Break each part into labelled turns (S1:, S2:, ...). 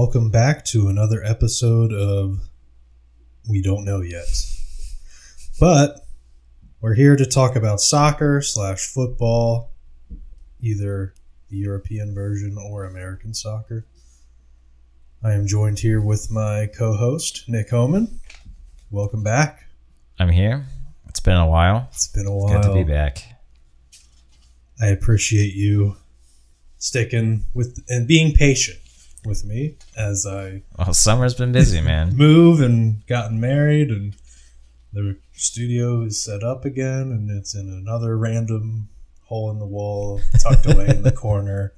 S1: welcome back to another episode of We Don't Know Yet. But we're here to talk about soccer/football, either the European version or American soccer. I am joined here with my co-host, Nick Hohman. Welcome back.
S2: I'm here. It's been a while.
S1: It's been a while.
S2: Good to be back.
S1: I appreciate you sticking with and being patient with me as I
S2: Summer's been busy, man.
S1: move and gotten married, and the studio is set up again, and it's in another random hole in the wall tucked away in the corner,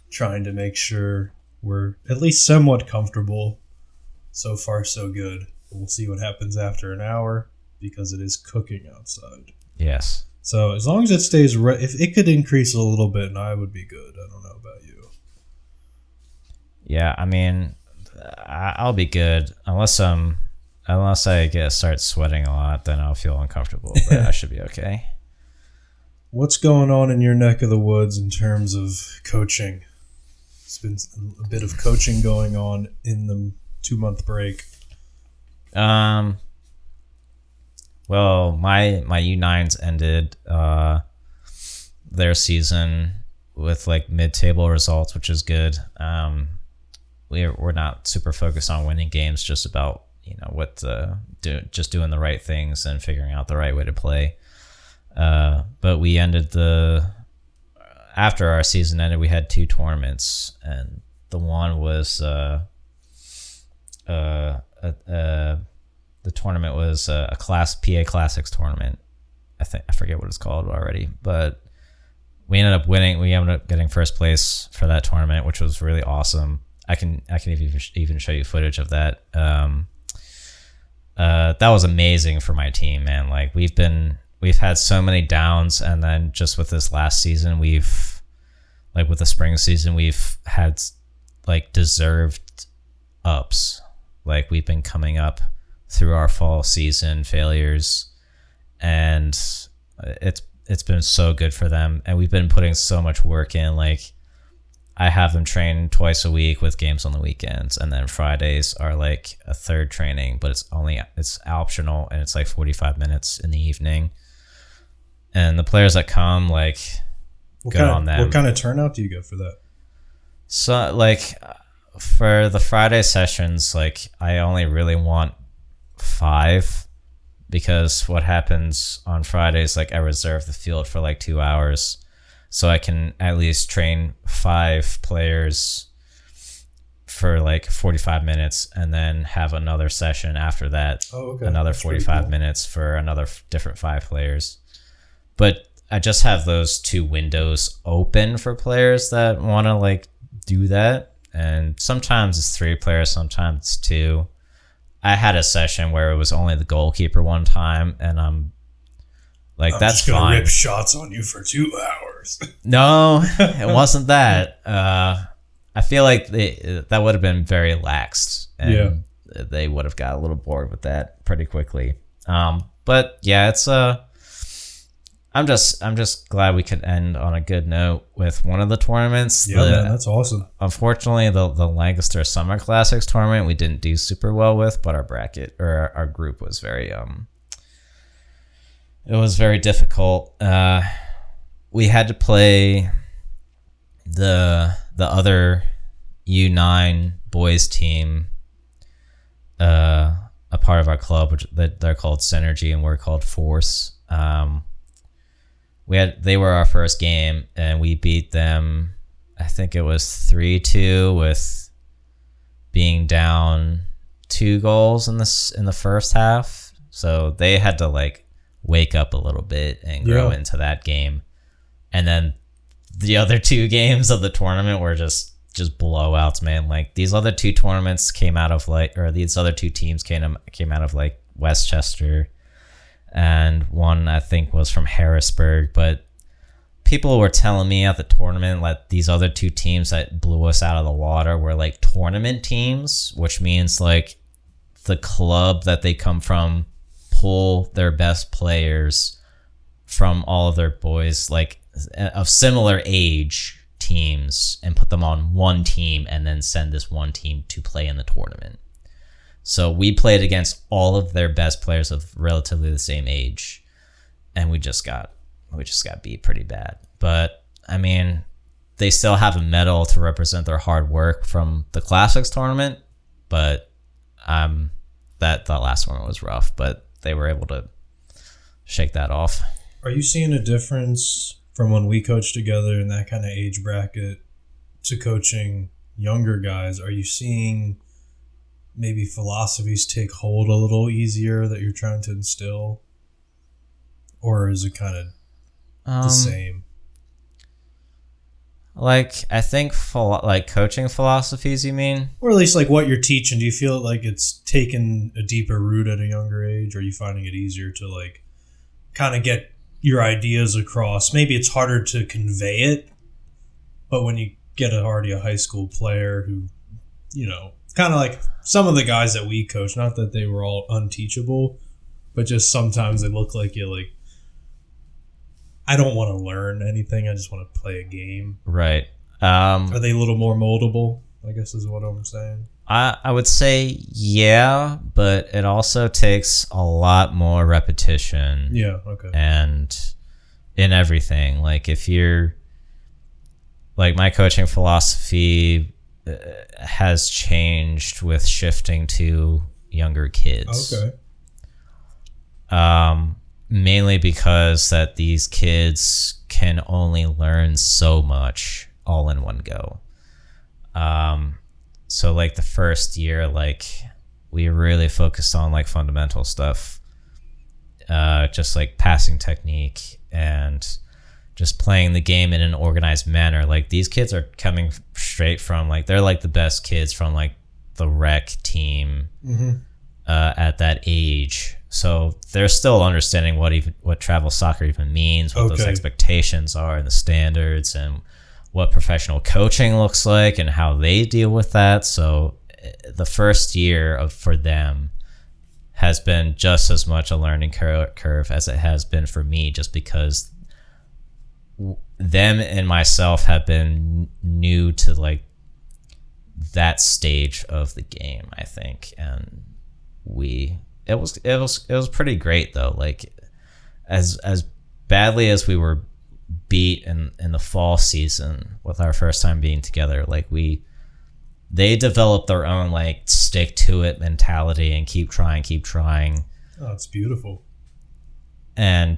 S1: trying to make sure we're at least somewhat comfortable. So far, so good. We'll see what happens after an hour because it is cooking outside.
S2: Yes.
S1: So as long as it stays, if it could increase a little bit, and I would be good. I don't know about you.
S2: Yeah, I mean, I'll be good unless I start sweating a lot. Then I'll feel uncomfortable, but I should be okay.
S1: What's going on in your neck of the woods in terms of coaching? It's been a bit of coaching going on in the 2-month break.
S2: Well, my U9s ended their season with like mid-table results, which is good. We're not super focused on winning games, just about just doing the right things and figuring out the right way to play. But we ended after our season ended, we had 2 tournaments, and the one was the tournament was a PA Classics tournament. I forget what it's called already, but we ended up winning. We ended up getting first place for that tournament, which was really awesome. I can even show you footage of that. That was amazing for my team, man. Like we've had so many downs, and then just with this last season, with the spring season, we've had like deserved ups. Like we've been coming up through our fall season failures, and it's been so good for them, and we've been putting so much work in. Like I have them train twice a week with games on the weekends, and then Fridays are like a third training, but it's optional, and it's like 45 minutes in the evening. And the players that come, like, good on them.
S1: What kind of turnout do you get for that?
S2: So like for the Friday sessions, like I only really want 5, because what happens on Fridays, like I reserve the field for like 2 hours, so I can at least train 5 players for like 45 minutes, and then have another session after that. Another That's 45 minutes for another different 5 players. But I just have those 2 windows open for players that want to like do that, and sometimes it's 3 players, sometimes it's 2. I had a session where it was only the goalkeeper one time, and I'm that's
S1: just gonna
S2: fine.
S1: Rip shots on you for 2 hours.
S2: No, it wasn't that. I feel like that would have been very laxed, and they would have got a little bored with that pretty quickly. But yeah, it's I'm just glad we could end on a good note with one of the tournaments.
S1: Yeah, man, that's awesome.
S2: Unfortunately, the Lancaster Summer Classics tournament we didn't do super well with, but our bracket or our group was very it was very difficult. We had to play the other U9 boys team, a part of our club, which they're called Synergy and we're called Force. They were our first game, and we beat them. I think it was 3-2 with being down 2 goals in the first half. So they had to like wake up a little bit and grow into that game. And then the other 2 games of the tournament were just blowouts, man. Like these other 2 tournaments these other 2 teams came out of like Westchester, and one I think was from Harrisburg. But people were telling me at the tournament that these other 2 teams that blew us out of the water were like tournament teams, which means like the club that they come from pull their best players from all of their boys, like of similar age teams and put them on one team and then send this one team to play in the tournament. So we played against all of their best players of relatively the same age, and we just got beat pretty bad. But I mean, they still have a medal to represent their hard work from the Classics tournament, but that last tournament was rough, but they were able to shake that off.
S1: Are you seeing a difference from when we coached together in that kind of age bracket to coaching younger guys? Are you seeing maybe philosophies take hold a little easier that you're trying to instill? Or is it kind of the same?
S2: Like, I think like coaching philosophies, you mean?
S1: Or at least like what you're teaching. Do you feel like it's taken a deeper root at a younger age? Or are you finding it easier to like kind of get your ideas across? Maybe it's harder to convey it, but when you get already a high school player who, you know, kind of like some of the guys that we coach, not that they were all unteachable, but just sometimes they look like you like, I don't want to learn anything. I just want to play a game.
S2: Right.
S1: Are they a little more moldable, I guess is what I'm saying?
S2: I would say yeah, but it also takes a lot more repetition.
S1: Yeah, okay.
S2: And in everything. Like if you're like my coaching philosophy has changed with shifting to younger kids.
S1: Okay.
S2: Mainly because that these kids can only learn so much all in one go. So like the first year, like we really focused on like fundamental stuff, just like passing technique and just playing the game in an organized manner. Like these kids are coming straight from like, they're like the best kids from like the rec team at that age. So they're still understanding what travel soccer even means, what those expectations are and the standards and what professional coaching looks like and how they deal with that. So the first year for them has been just as much a learning curve as it has been for me, just because them and myself have been new to like that stage of the game, I think. And it was pretty great though. Like as badly as we were beat in the fall season with our first time being together, like they developed their own like stick to it mentality and keep trying.
S1: Oh, it's beautiful.
S2: And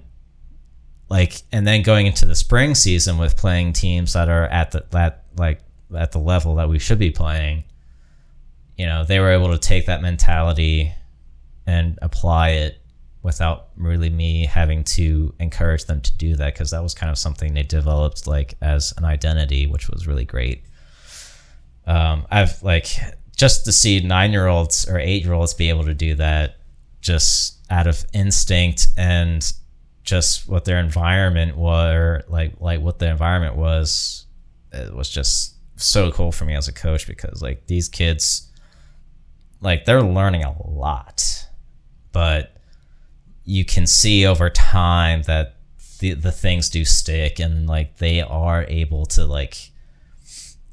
S2: then going into the spring season with playing teams that are at the level that we should be playing, you know, they were able to take that mentality and apply it without really me having to encourage them to do that, because that was kind of something they developed like as an identity, which was really great. I've like just to see 9-year-olds or 8-year-olds be able to do that just out of instinct and just what their environment were like what the environment was, it was just so cool for me as a coach, because like these kids, like they're learning a lot, but you can see over time that the things do stick, and like they are able to like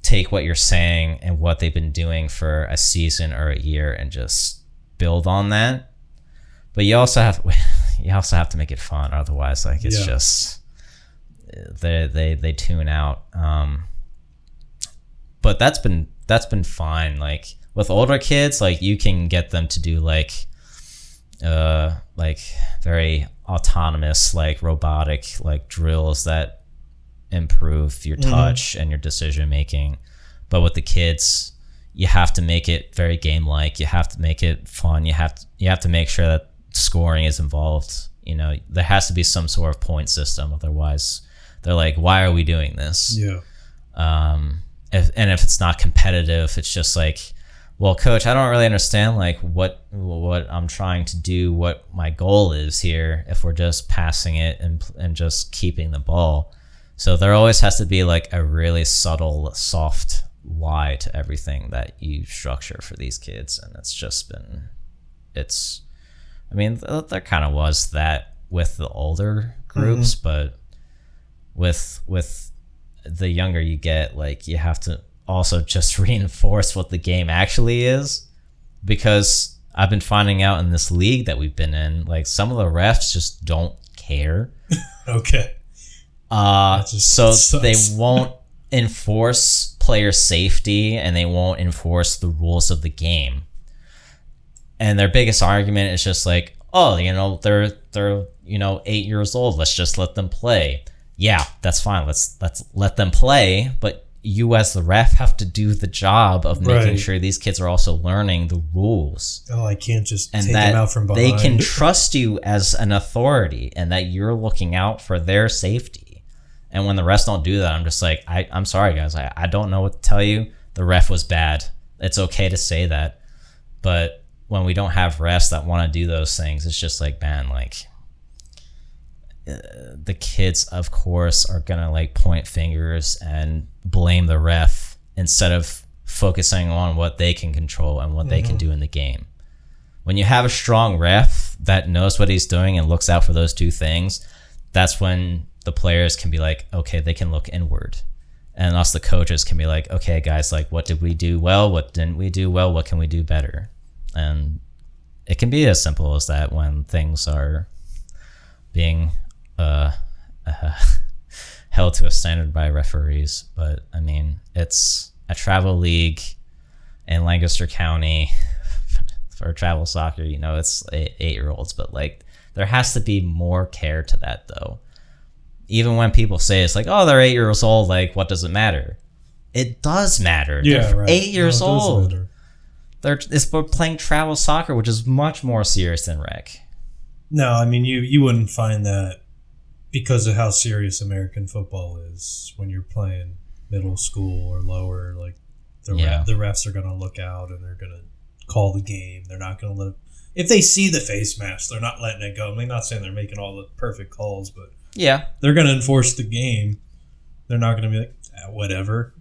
S2: take what you're saying and what they've been doing for a season or a year and just build on that. But you also have to make it fun, otherwise like it's just they tune out. But that's been fine. Like with older kids, like you can get them to do like very autonomous, like robotic, like drills that improve your touch and your decision making. But with the kids, you have to make it very game like. You have to make it fun. You have to make sure that scoring is involved. You know, there has to be some sort of point system, otherwise they're like, why are we doing this? If it's not competitive, it's just like, well, coach, I don't really understand like what I'm trying to do, what my goal is here, if we're just passing it and just keeping the ball. So there always has to be like a really subtle, soft why to everything that you structure for these kids. And it's just been, I mean, there kind of was that with the older groups, but with the younger you get, like, you have to also just reinforce what the game actually is, because I've been finding out in this league that we've been in, like, some of the refs just don't care.
S1: Okay.
S2: So they won't enforce player safety, and they won't enforce the rules of the game. And their biggest argument is just like, oh, they're 8 years old. Let's just let them play. Yeah, that's fine. Let's let them play. But you as the ref have to do the job of making sure these kids are also learning the rules.
S1: Oh, I can't just take them out from behind.
S2: They can trust you as an authority, and that you're looking out for their safety. And when the refs don't do that, I'm just like, I'm sorry, guys. I don't know what to tell you. The ref was bad. It's okay to say that. But when we don't have refs that want to do those things, it's just like, man, like, the kids, of course, are going to, like, point fingers and blame the ref instead of focusing on what they can control and what they can do in the game. When you have a strong ref that knows what he's doing and looks out for those two things, that's when the players can be like, okay, they can look inward. And us, the coaches, can be like, okay, guys, like, what did we do well? What didn't we do well? What can we do better? And it can be as simple as that when things are being held to a standard by referees. But I mean, it's a travel league in Lancaster County for travel soccer. It's 8-year-olds, but, like, there has to be more care to that, though. Even when people say it's like, oh, they're 8 years old, like, what does it matter? It does matter.
S1: Yeah,
S2: they're
S1: right.
S2: 8 years old.
S1: We're
S2: playing travel soccer, which is much more serious than rec.
S1: No, I mean, you wouldn't find that because of how serious American football is when you're playing middle school or lower. Like, the refs are going to look out and they're going to call the game. They're not going to let... If they see the face mask, they're not letting it go. I mean, not saying they're making all the perfect calls, but
S2: yeah, they're
S1: going to enforce the game. They're not going to be like, whatever.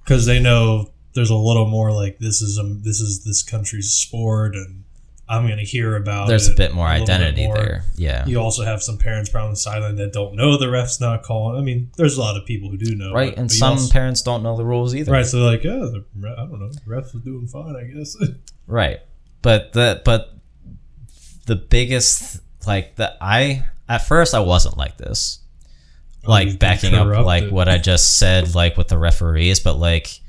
S1: Because they know there's a little more like, this is this country's sport, and I'm going to hear about
S2: There's
S1: it.
S2: a bit more identity there. Yeah.
S1: You also have some parents probably on the sideline that don't know the ref's not calling. I mean, there's a lot of people who do know.
S2: Right, and some parents don't know the rules either.
S1: Right, so they're like, I don't know, the refs was doing fine, I guess.
S2: Right. But the biggest, like, at first I wasn't like this. Like, backing up, like, what I just said, like, with the referees, but, like,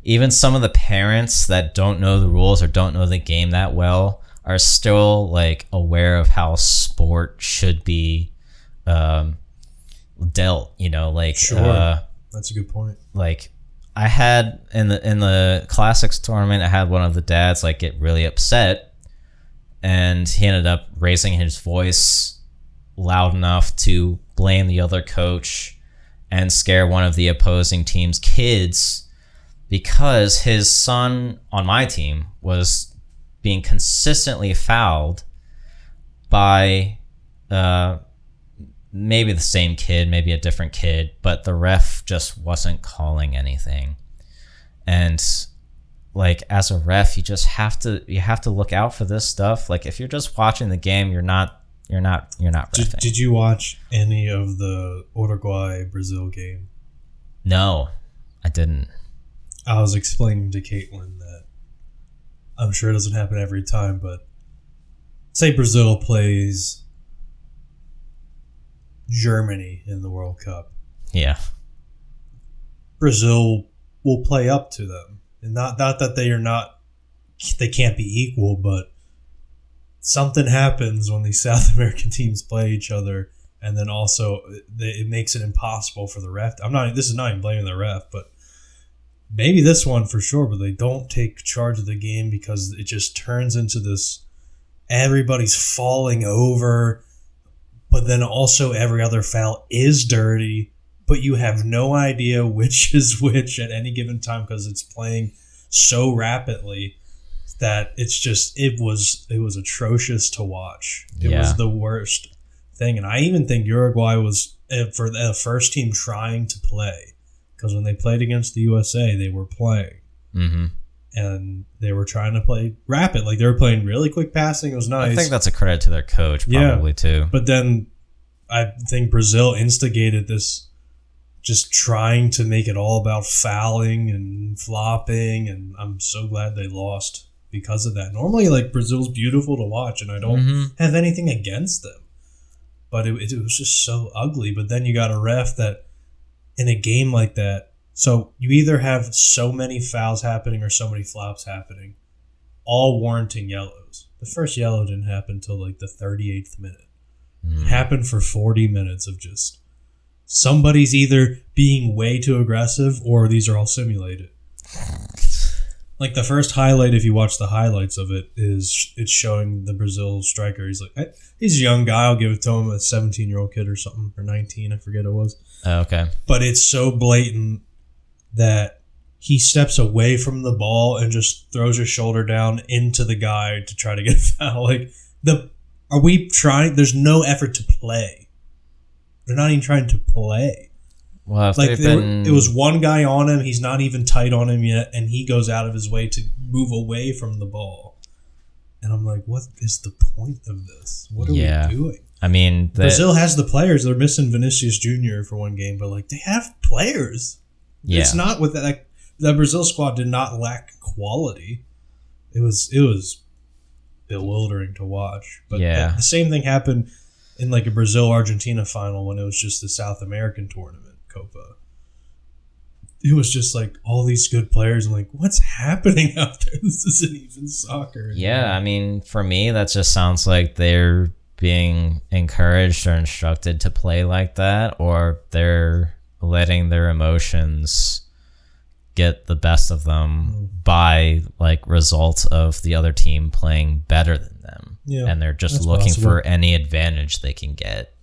S2: even some of the parents that don't know the rules or don't know the game that well are still, like, aware of how sport should be dealt, like...
S1: Sure. That's a good point.
S2: Like, I had, in the Classics tournament, I had one of the dads, like, get really upset, and he ended up raising his voice loud enough to blame the other coach and scare one of the opposing team's kids because his son on my team was being consistently fouled by maybe the same kid, maybe a different kid, but the ref just wasn't calling anything. And, like, as a ref, you have to look out for this stuff. Like, if you're just watching the game, you're not reffing.
S1: Did you watch any of the Uruguay-Brazil game?
S2: No, I didn't.
S1: I was explaining to Caitlin that I'm sure it doesn't happen every time, but say Brazil plays Germany in the World Cup.
S2: Yeah.
S1: Brazil will play up to them. And not that they can't be equal, but something happens when these South American teams play each other, and then also it makes it impossible for the ref. This is not even blaming the ref, but maybe this one for sure, but they don't take charge of the game because it just turns into this, everybody's falling over, but then also every other foul is dirty, but you have no idea which is which at any given time because it's playing so rapidly that it was atrocious to watch. It was the worst thing. And I even think Uruguay was, for the first team trying to play, because when they played against the USA, they were playing.
S2: Mm-hmm.
S1: And they were trying to play rapid. Like, they were playing really quick passing. It was nice.
S2: I think that's a credit to their coach, probably, too.
S1: But then I think Brazil instigated this just trying to make it all about fouling and flopping, and I'm so glad they lost because of that. Normally, like, Brazil's beautiful to watch, and I don't have anything against them, but it was just so ugly. But then you got a ref that, in a game like that, so you either have so many fouls happening or so many flops happening, all warranting yellows. The first yellow didn't happen until like the 38th minute. It happened for 40 minutes of just somebody's either being way too aggressive or these are all simulated. Like the first highlight, if you watch the highlights of it, is it's showing the Brazil striker. He's like, hey, he's a young guy. I'll give it to him, a 17-year-old kid or something, or 19, I forget it was.
S2: Oh, okay.
S1: But it's so blatant that he steps away from the ball and just throws his shoulder down into the guy to try to get a foul. Like, are we trying? There's no effort to play. They're not even trying to play.
S2: Well,
S1: like it was one guy on him. He's not even tight on him yet, and he goes out of his way to move away from the ball. And I'm like, what is the point of this? What are we doing?
S2: I mean,
S1: Brazil has the players. They're missing Vinicius Jr. for one game, but like they have players. Yeah. It's not with that. Like, the Brazil squad did not lack quality. It was bewildering to watch. But the same thing happened in like a Brazil-Argentina final when it was just the South American tournament, Copa. It was just like all these good players and like, what's happening out there? This isn't even soccer.
S2: Yeah, I mean, for me, that just sounds like they're being encouraged or instructed to play like that, or they're letting their emotions get the best of them by like results of the other team playing better than them. Yeah, and they're just looking for any advantage they can get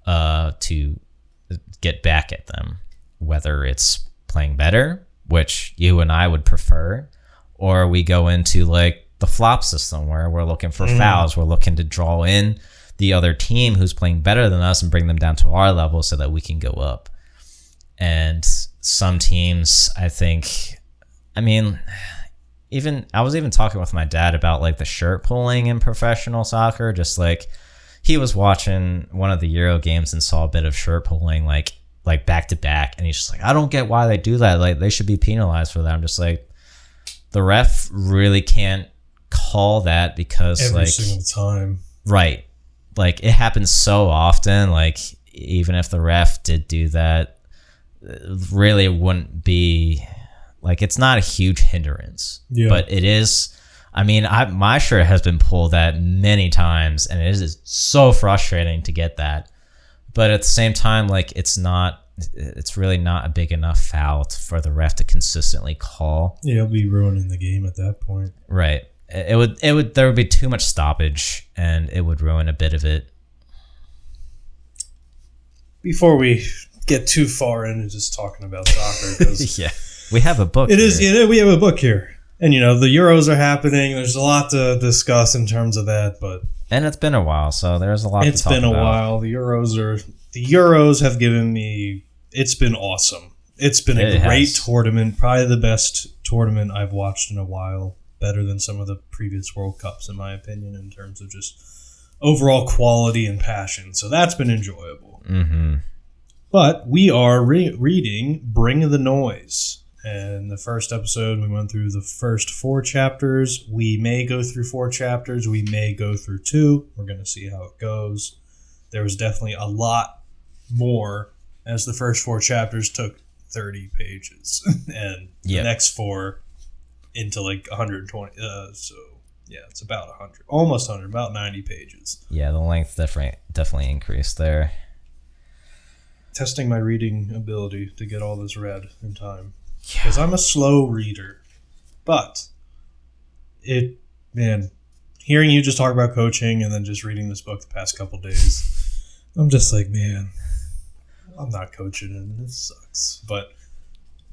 S2: to get back at them, whether it's playing better, which you and I would prefer, or we go into like the flop system where we're looking for fouls. We're looking to draw in the other team who's playing better than us and bring them down to our level so that we can go up. And some teams, I think, I mean, I was even talking with my dad about like the shirt pulling in professional soccer. Just like he was watching one of the Euro games and saw a bit of shirt pulling like back to back, and he's just like, I don't get why they do that. Like they should be penalized for that. I'm just like, the ref really can't call that because
S1: every single time,
S2: right? Like it happens so often. Like even if the ref did do that, really it wouldn't be like, it's not a huge hindrance, but it is. I mean, my shirt has been pulled at many times, and it is so frustrating to get that. But at the same time, like it's really not a big enough foul for the ref to consistently call.
S1: Yeah, it'll be ruining the game at that point.
S2: Right. There would be too much stoppage, and it would ruin a bit of it.
S1: Before we get too far into just talking about soccer, because
S2: yeah, we have a book.
S1: We have a book here, and the Euros are happening. There's a lot to discuss in terms of that,
S2: and it's been a while, so there's a lot.
S1: It's been a while. The Euros have given me. It's been awesome. It's been a great tournament, probably the best tournament I've watched in a while. Better than some of the previous World Cups, in my opinion, in terms of just overall quality and passion. So that's been enjoyable.
S2: Mm-hmm.
S1: But we are reading Bring the Noise. And the first episode, we went through the first 4 chapters. We may go through 4 chapters. We may go through 2. We're going to see how it goes. There was definitely a lot more, as the first 4 chapters took 30 pages. And the next 4 into like 120. So, yeah, it's about 100. Almost 100. About 90 pages.
S2: Yeah, the length definitely increased there.
S1: Testing my reading ability to get all this read in time. Because I'm a slow reader. But hearing you just talk about coaching and then just reading this book the past couple days, I'm just like, man, I'm not coaching and this sucks. But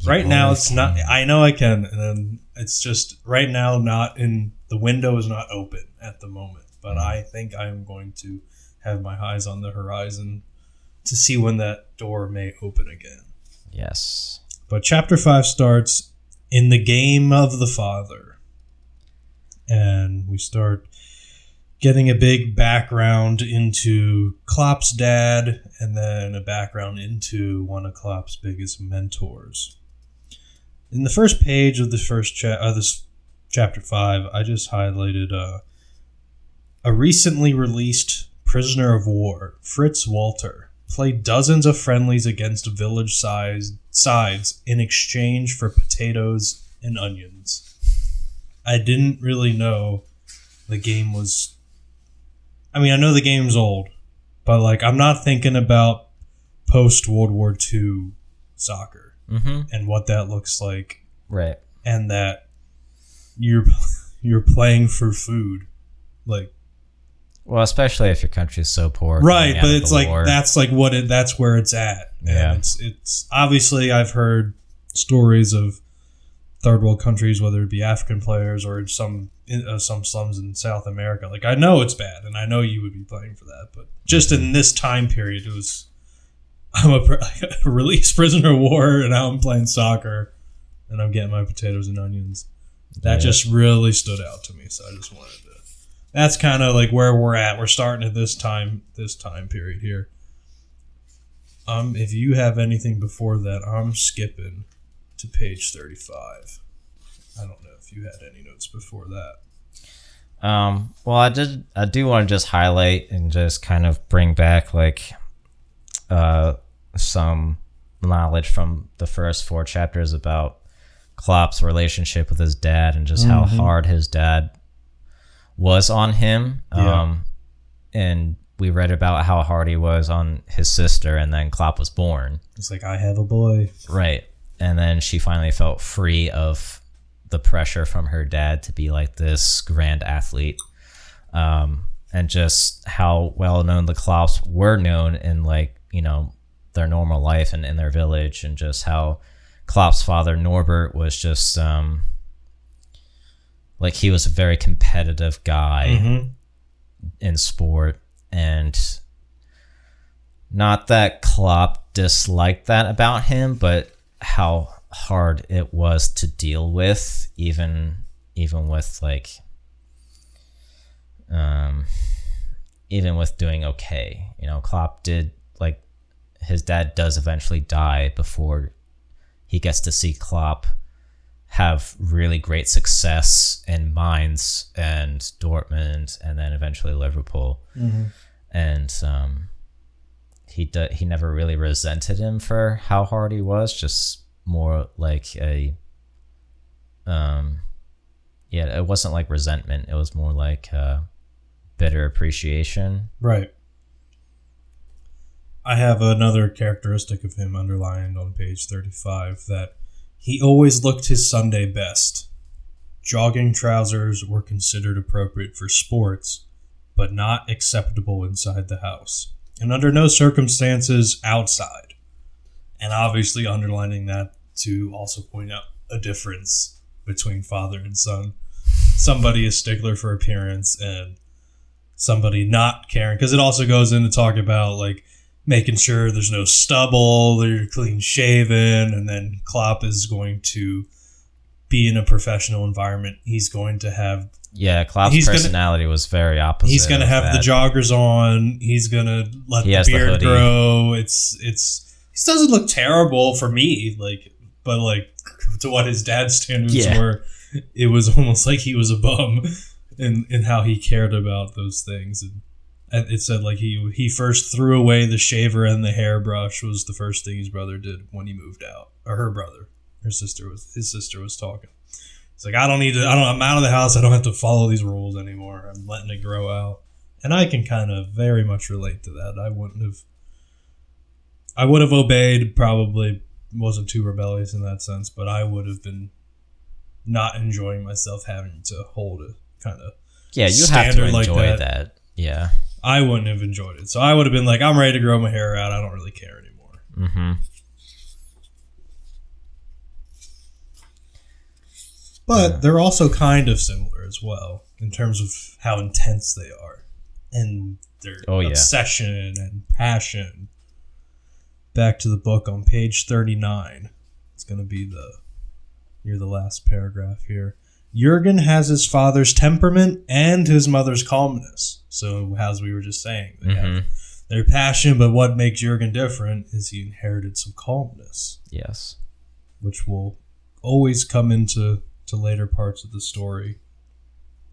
S1: right now it's not. I know I can, and then it's just right now the window is not open at the moment. But I think I am going to have my eyes on the horizon to see when that door may open again.
S2: Yes.
S1: But chapter 5 starts in the game of the father. And we start getting a big background into Klopp's dad, and then a background into one of Klopp's biggest mentors. In the first page of this chapter 5, I just highlighted a recently released prisoner of war, Fritz Walter, played dozens of friendlies against village sides in exchange for potatoes and onions. I didn't really know the game was... I mean, I know the game's old, but like I'm not thinking about post-World War II soccer and what that looks like.
S2: Right.
S1: And that you're playing for food. Like,
S2: well, especially if your country is so poor.
S1: Right, but it's like war. That's where it's at.
S2: Yeah.
S1: And it's obviously I've heard stories of third world countries, whether it be African players or some slums in South America. Like I know it's bad, and I know you would be playing for that, but just in this time period, it was I'm a released prisoner of war, and now I'm playing soccer, and I'm getting my potatoes and onions. That just really stood out to me, so I just wanted to. That's kind of like where we're at. We're starting at this time period here. If you have anything before that, I'm skipping to page 35. I don't know if you had any notes before that.
S2: Well, I do want to just highlight and just kind of bring back like some knowledge from the first 4 chapters about Klopp's relationship with his dad and just how hard his dad was on him. And we read about how hard he was on his sister, and then Klopp was born.
S1: It's like, I have a boy.
S2: Right. And then she finally felt free of the pressure from her dad to be like this grand athlete. And just how well known the Klopps were known in like, you know, their normal life and in their village, and just how Klopp's father Norbert was just like he was a very competitive guy in sport, and not that Klopp disliked that about him, but how hard it was to deal with, even with like even with doing okay. You know, Klopp did, like, his dad does eventually die before he gets to see Klopp have really great success in Mainz and Dortmund, and then eventually Liverpool. And he never really resented him for how hard he was, just more like a it wasn't like resentment, it was more like bitter appreciation.
S1: Right. I have another characteristic of him underlined on page 35, that he always looked his Sunday best. Jogging trousers were considered appropriate for sports, but not acceptable inside the house, and under no circumstances outside. And obviously underlining that to also point out a difference between father and son. Somebody is stickler for appearance and somebody not caring, because it also goes in to talk about like making sure there's no stubble, they're clean shaven, and then Klopp is going to be in a professional environment. He's going to have
S2: Klopp's personality was very opposite.
S1: He's going to have the joggers on. He's going to let the beard grow. It doesn't look terrible for me, but to what his dad's standards were, it was almost like he was a bum in how he cared about those things. And it said like he first threw away the shaver and the hairbrush was the first thing his brother did when he moved out, or her brother. His sister was talking. It's like, I'm out of the house. I don't have to follow these rules anymore. I'm letting it grow out. And I can kind of very much relate to that. I would have obeyed, probably wasn't too rebellious in that sense, but I would have been not enjoying myself having to hold a kind of
S2: you have to enjoy that. Yeah.
S1: I wouldn't have enjoyed it. So I would have been like, I'm ready to grow my hair out. I don't really care anymore. But they're also kind of similar as well in terms of how intense they are and their obsession and passion. Back to the book on page 39. It's going to be near the last paragraph here. Jürgen has his father's temperament and his mother's calmness. So, as we were just saying, they have their passion, but what makes Jürgen different is he inherited some calmness.
S2: Yes.
S1: Which will always come into later parts of the story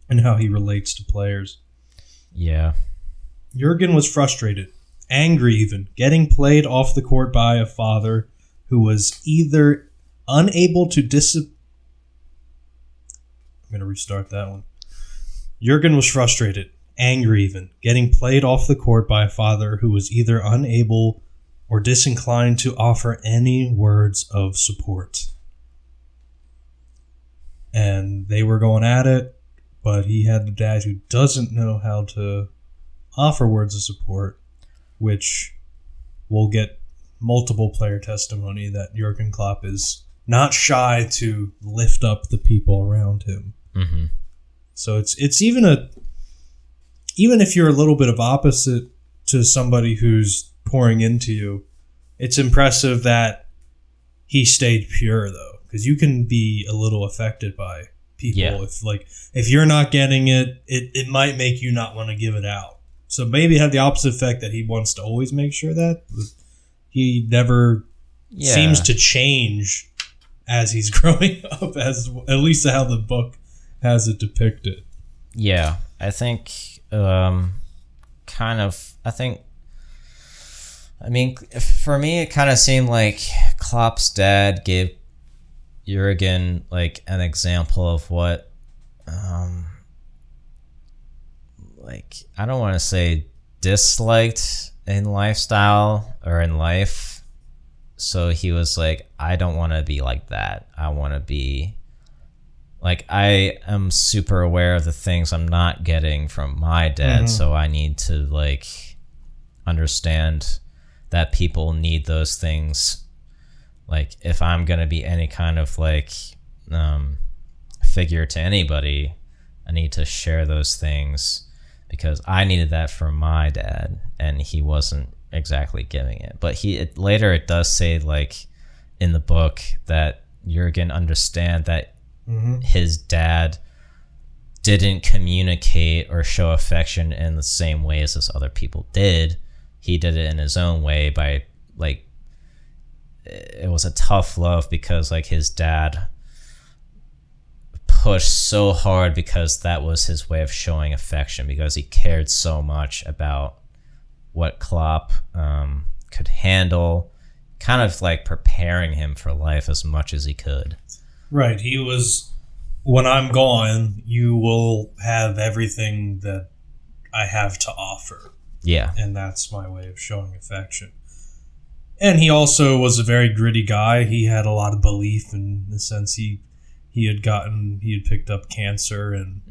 S1: and how he relates to players.
S2: Yeah.
S1: Jürgen was frustrated, angry even, getting played off the court by a father who was either unable to I'm going to restart that one. Jürgen was frustrated, angry even, getting played off the court by a father who was either unable or disinclined to offer any words of support. And they were going at it, but he had a dad who doesn't know how to offer words of support, which will get multiple player testimony that Jürgen Klopp is not shy to lift up the people around him.
S2: Mm-hmm.
S1: So it's even if you're a little bit of opposite to somebody who's pouring into you, it's impressive that he stayed pure, though, because you can be a little affected by people.
S2: Yeah.
S1: If you're not getting it, it might make you not want to give it out. So maybe have the opposite effect that he wants to always make sure that he never seems to change as he's growing up, as at least how the book has it depicted.
S2: Yeah, I think for me, it kind of seemed like Klopp's dad gave Jürgen like an example of what, I don't want to say disliked in lifestyle or in life. So he was like, I don't want to be like that. I want to be like, I am super aware of the things I'm not getting from my dad. So I need to like understand that people need those things. Like if I'm going to be any kind of like figure to anybody, I need to share those things because I needed that from my dad and he wasn't exactly giving it. But later it does say like in the book that Jürgen understand that his dad didn't communicate or show affection in the same ways as other people did. He did it in his own way by like, it was a tough love because like his dad pushed so hard because that was his way of showing affection, because he cared so much about what Klopp could handle, kind of like preparing him for life as much as he could.
S1: Right. He was, when I'm gone, you will have everything that I have to offer.
S2: Yeah.
S1: And that's my way of showing affection. And he also was a very gritty guy. He had a lot of belief in the sense he had picked up cancer, and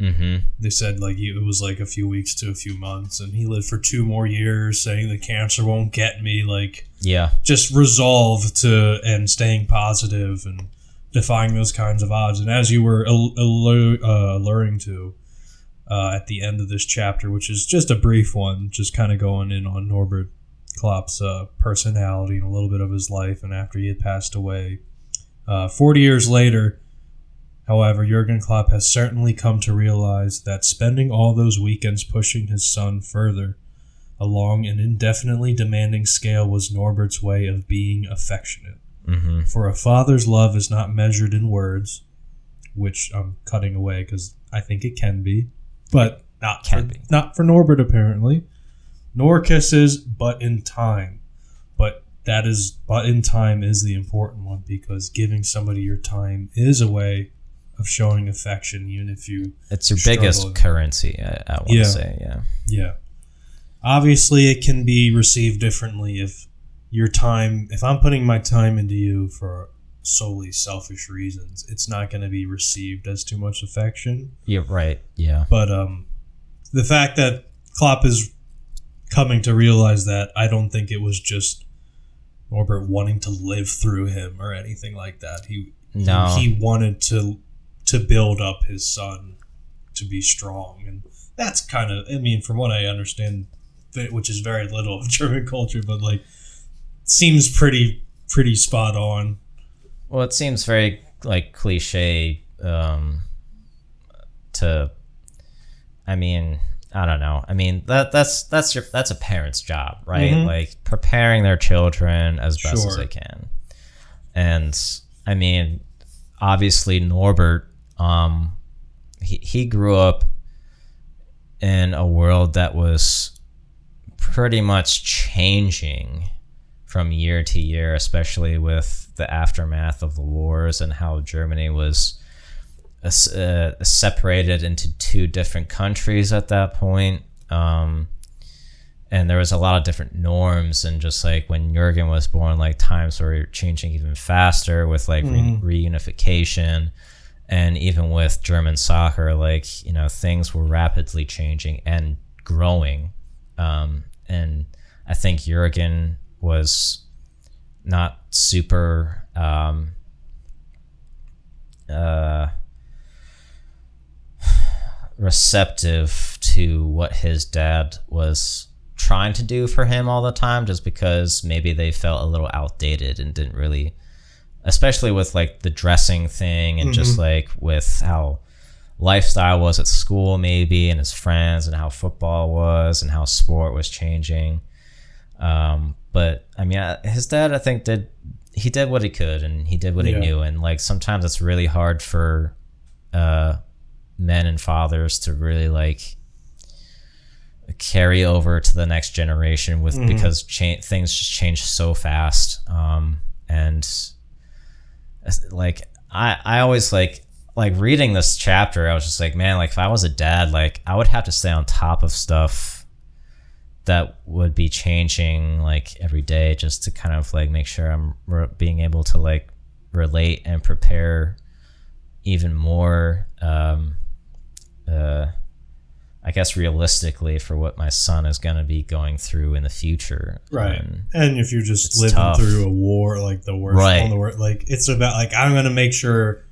S1: they said like it was like a few weeks to a few months, and he lived for 2 more years saying the cancer won't get me, like just resolve to and staying positive and defying those kinds of odds. And as you were alluring to at the end of this chapter, which is just a brief one, just kind of going in on Norbert Klopp's personality and a little bit of his life, and after he had passed away 40 years later. However, Jürgen Klopp has certainly come to realize that spending all those weekends pushing his son further along an indefinitely demanding scale was Norbert's way of being affectionate. For a father's love is not measured in words, which I'm cutting away because I think it can be, but not for Norbert apparently, nor kisses, but in time. But in time is the important one, because giving somebody your time is a way of showing affection, even if you...
S2: It's your biggest currency, I want to say,
S1: Yeah. Obviously, it can be received differently if I'm putting my time into you for solely selfish reasons, it's not going to be received as too much affection.
S2: Yeah, right, yeah.
S1: But the fact that Klopp is coming to realize that, I don't think it was just Norbert wanting to live through him or anything like that. He wanted to build up his son to be strong, and that's kind of, I mean, from what I understand, which is very little of German culture, but like seems pretty spot on.
S2: Well, it seems very like cliche to, I mean, I don't know. I mean, that's a parent's job, right?
S1: Mm-hmm.
S2: Like preparing their children as best as
S1: Sure.
S2: they can. And I mean, obviously Norbert, he grew up in a world that was pretty much changing from year to year, especially with the aftermath of the wars and how Germany was separated into two different countries at that point. And there was a lot of different norms, and just like when Jürgen was born, like times were changing even faster with like reunification. And even with German soccer, like, you know, things were rapidly changing and growing. And I think Jürgen was not super receptive to what his dad was trying to do for him all the time, just because maybe they felt a little outdated and didn't really, especially with like the dressing thing and just like with how lifestyle was at school maybe, and his friends, and how football was and how sport was changing. But I mean, his dad, I think did what he could, and he did what he knew. And like sometimes it's really hard for men and fathers to really like carry over to the next generation with because things just change so fast. And like I always like reading this chapter, I was just like, man, like if I was a dad, like I would have to stay on top of stuff that would be changing like every day, just to kind of like make sure I'm being able to like relate and prepare even more, I guess realistically, for what my son is going to be going through in the future.
S1: Right. And if you're just living
S2: tough.
S1: through a war, like the worst,
S2: Right.
S1: all the worst, like it's about like, I'm going to make sure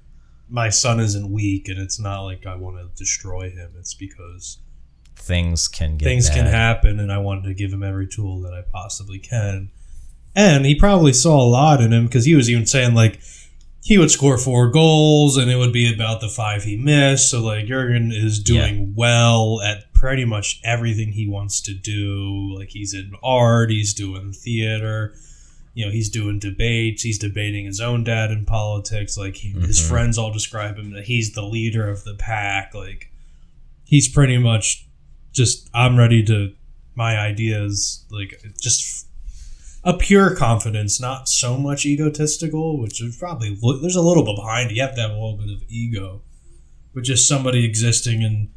S1: my son isn't weak, and it's not like I want to destroy him. It's because
S2: things can
S1: can happen, and I wanted to give him every tool that I possibly can. And he probably saw a lot in him, because he was even saying like he would score 4 goals and it would be about the 5 he missed. So like Jürgen is doing well at pretty much everything he wants to do. Like he's in art, he's doing theater, you know, he's doing debates, he's debating his own dad in politics. Like his friends all describe him that he's the leader of the pack. Like he's pretty much just, I'm ready to, my ideas, like just a pure confidence, not so much egotistical, which is probably, there's a little bit behind it. You have to have a little bit of ego, but just somebody existing, and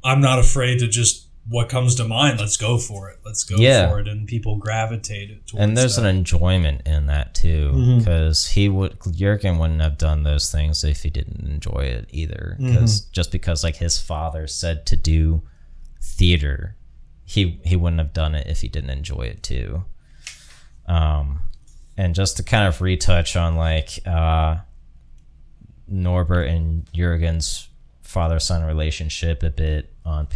S1: I'm not afraid to just, what comes to mind, let's go for it. Let's go for it. And people gravitate it towards
S2: And there's an enjoyment in that too, because Jürgen wouldn't have done those things if he didn't enjoy it either. Because like his father said to do theater, he wouldn't have done it if he didn't enjoy it too. And just to kind of retouch on like Norbert and Jürgen's father-son relationship a bit on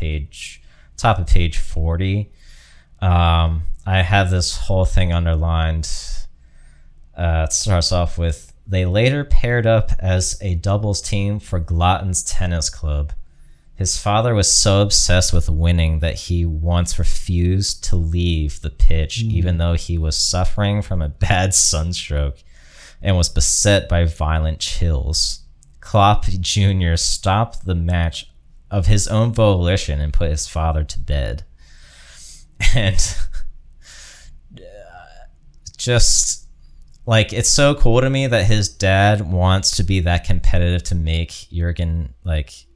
S2: top of page 40, I have this whole thing underlined. It starts off with, they later paired up as a doubles team for Glotten's tennis club. His father was so obsessed with winning that he once refused to leave the pitch, even though he was suffering from a bad sunstroke and was beset by violent chills. Klopp Jr. stopped the match of his own volition and put his father to bed. And just like, it's so cool to me that his dad wants to be that competitive to make Jürgen like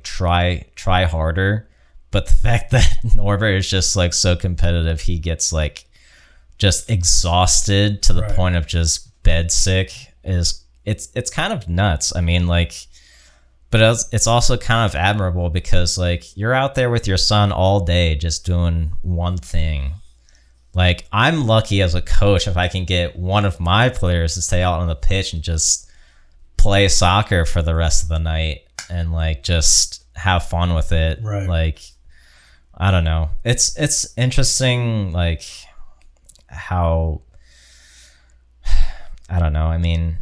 S2: try harder, but the fact that Norbert is just like so competitive, he gets like just exhausted to the point of just bed sick, is it's kind of nuts. I mean, like, but it's also kind of admirable, because like you're out there with your son all day just doing one thing. Like, I'm lucky as a coach if I can get one of my players to stay out on the pitch and just play soccer for the rest of the night and like just have fun with it.
S1: Right.
S2: Like, I don't know. It's interesting, like how, I don't know. I mean,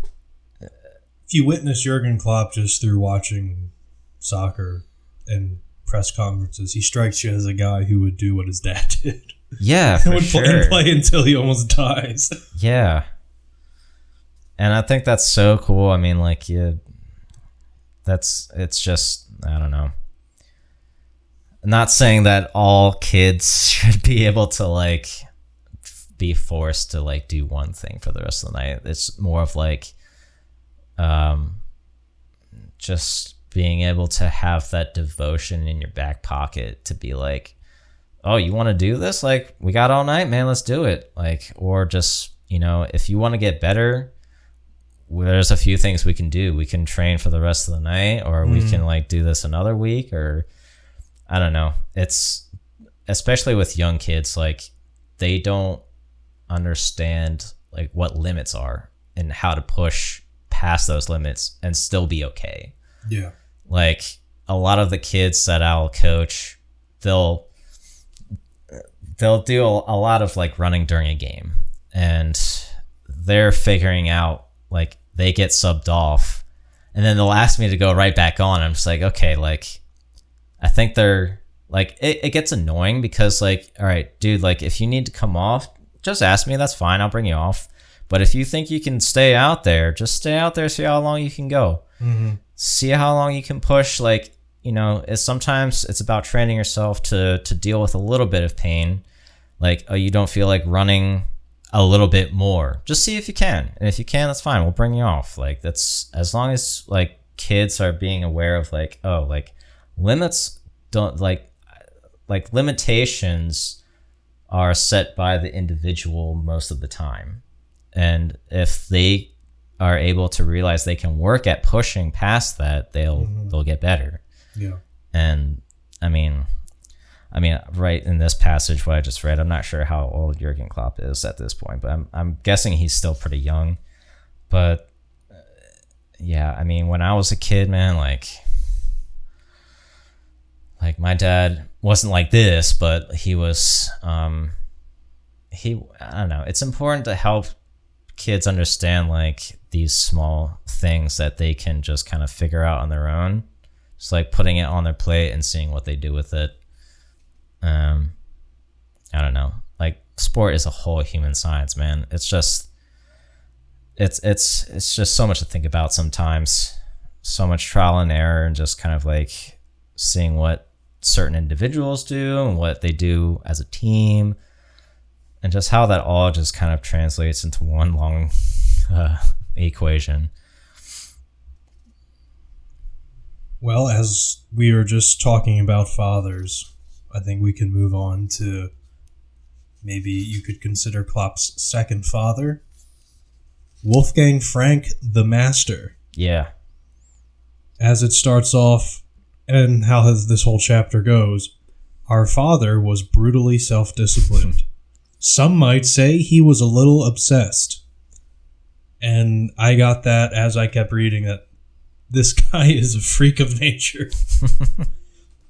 S1: if you witness Jürgen Klopp just through watching soccer and press conferences, he strikes you as a guy who would do what his dad did.
S2: Yeah, for sure.
S1: Play until he almost dies.
S2: Yeah. And I think that's so cool. I mean, like, it's just, I don't know. I'm not saying that all kids should be able to, like, be forced to, like, do one thing for the rest of the night. It's more of, like, just being able to have that devotion in your back pocket to be like, oh, you want to do this? Like, we got all night, man, let's do it. Like, or just, you know, if you want to get better, there's a few things we can do. We can train for the rest of the night, or we can, like, do this another week, or I don't know. It's, especially with young kids, like, they don't understand, like, what limits are and how to push past those limits and still be okay.
S1: Yeah.
S2: Like, a lot of the kids that I'll coach, they'll do a lot of, like, running during a game, and they're figuring out, like, they get subbed off, and then they'll ask me to go right back on. I'm just like, okay, like, I think they're, like, it gets annoying because, like, all right, dude, like, if you need to come off, just ask me, that's fine, I'll bring you off. But if you think you can stay out there, just stay out there, see how long you can go.
S1: Mm-hmm.
S2: See how long you can push. Like, you know, sometimes it's about training yourself to deal with a little bit of pain. Like, oh, you don't feel like running a little bit more. Just see if you can. And if you can, that's fine. We'll bring you off. Like, that's, as long as, like, kids are being aware of, like, oh, like, limits don't, like limitations are set by the individual most of the time. And if they are able to realize they can work at pushing past that, they'll get better.
S1: Yeah.
S2: And I mean, right in this passage, what I just read, I'm not sure how old Jürgen Klopp is at this point, but I'm guessing he's still pretty young. But yeah, I mean, when I was a kid, man, like my dad wasn't like this, but he was, I don't know. It's important to help kids understand, like, these small things that they can just kind of figure out on their own. Just, like, putting it on their plate and seeing what they do with it. I don't know. Like, sport is a whole human science, man. It's just, it's just so much to think about sometimes. So much trial and error, and just kind of, like, seeing what certain individuals do and what they do as a team, and just how that all just kind of translates into one long equation.
S1: Well, as we are just talking about fathers, I think we can move on to maybe you could consider Klopp's second father, Wolfgang Frank the Master.
S2: Yeah.
S1: As it starts off, and how this whole chapter goes, our father was brutally self-disciplined. Some might say he was a little obsessed. And I got that as I kept reading that this guy is a freak of nature.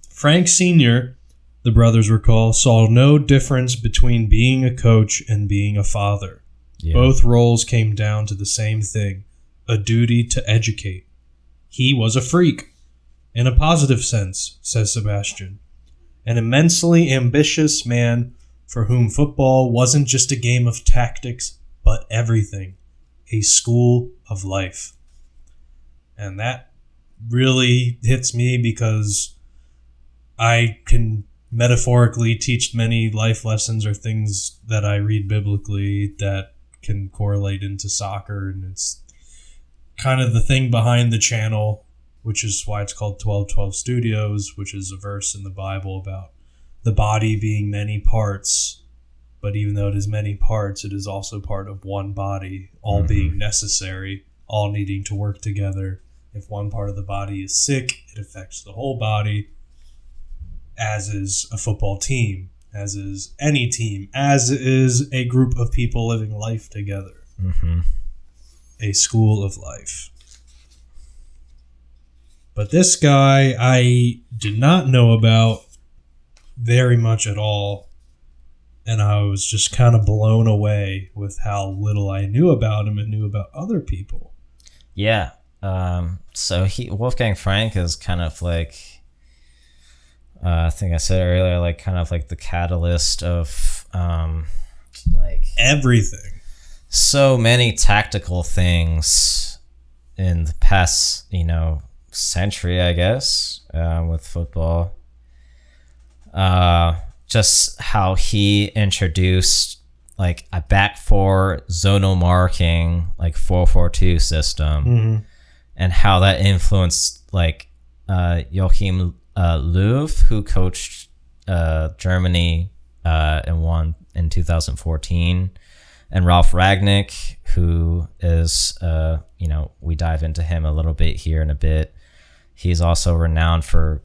S1: Frank Sr., the brothers recall, saw no difference between being a coach and being a father. Yeah. Both roles came down to the same thing, a duty to educate. He was a freak. In a positive sense, says Sebastian. An immensely ambitious man for whom football wasn't just a game of tactics, but everything. A school of life. And that really hits me because I can metaphorically teach many life lessons or things that I read biblically that can correlate into soccer. And it's kind of the thing behind the channel, which is why it's called 1212 Studios, which is a verse in the Bible about the body being many parts. But even though it is many parts, it is also part of one body, all being necessary, all needing to work together. If one part of the body is sick, it affects the whole body, as is a football team, as is any team, as is a group of people living life together. A school of life. But this guy I did not know about very much at all. And I was just kind of blown away with how little I knew about him and knew about other people.
S2: Yeah. So Wolfgang Frank is kind of like, I think I said earlier, like kind of like the catalyst of like
S1: Everything.
S2: so many tactical things in the past, century, I guess, with football. Just how he introduced like a back four zonal marking, like 4-4-2 system, and how that influenced like Joachim Löw, who coached Germany and won in 2014, and Ralf Rangnick, who is we dive into him a little bit here in a bit. He's also renowned for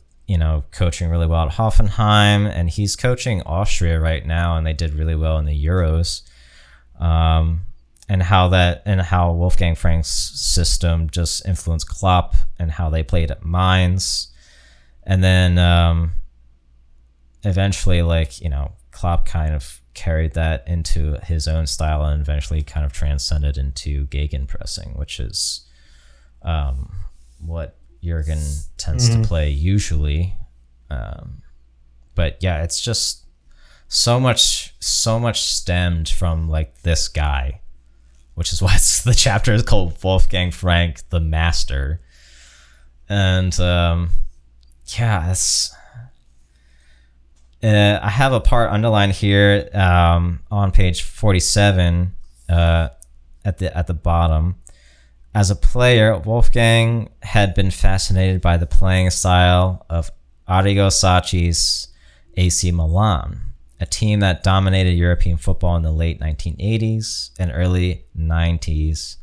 S2: coaching really well at Hoffenheim, and he's coaching Austria right now, and they did really well in the Euros. And how Wolfgang Frank's system just influenced Klopp and how they played at Mainz. And then eventually, Klopp kind of carried that into his own style and eventually kind of transcended into gegenpressing, which is what Jürgen tends to play usually. But yeah, it's just so much stemmed from like this guy, which is why the chapter is called Wolfgang Frank, the Master. And I have a part underlined here on page 47 at the bottom. As a player, Wolfgang had been fascinated by the playing style of Arrigo Sacchi's AC Milan, a team that dominated European football in the late 1980s and early 90s,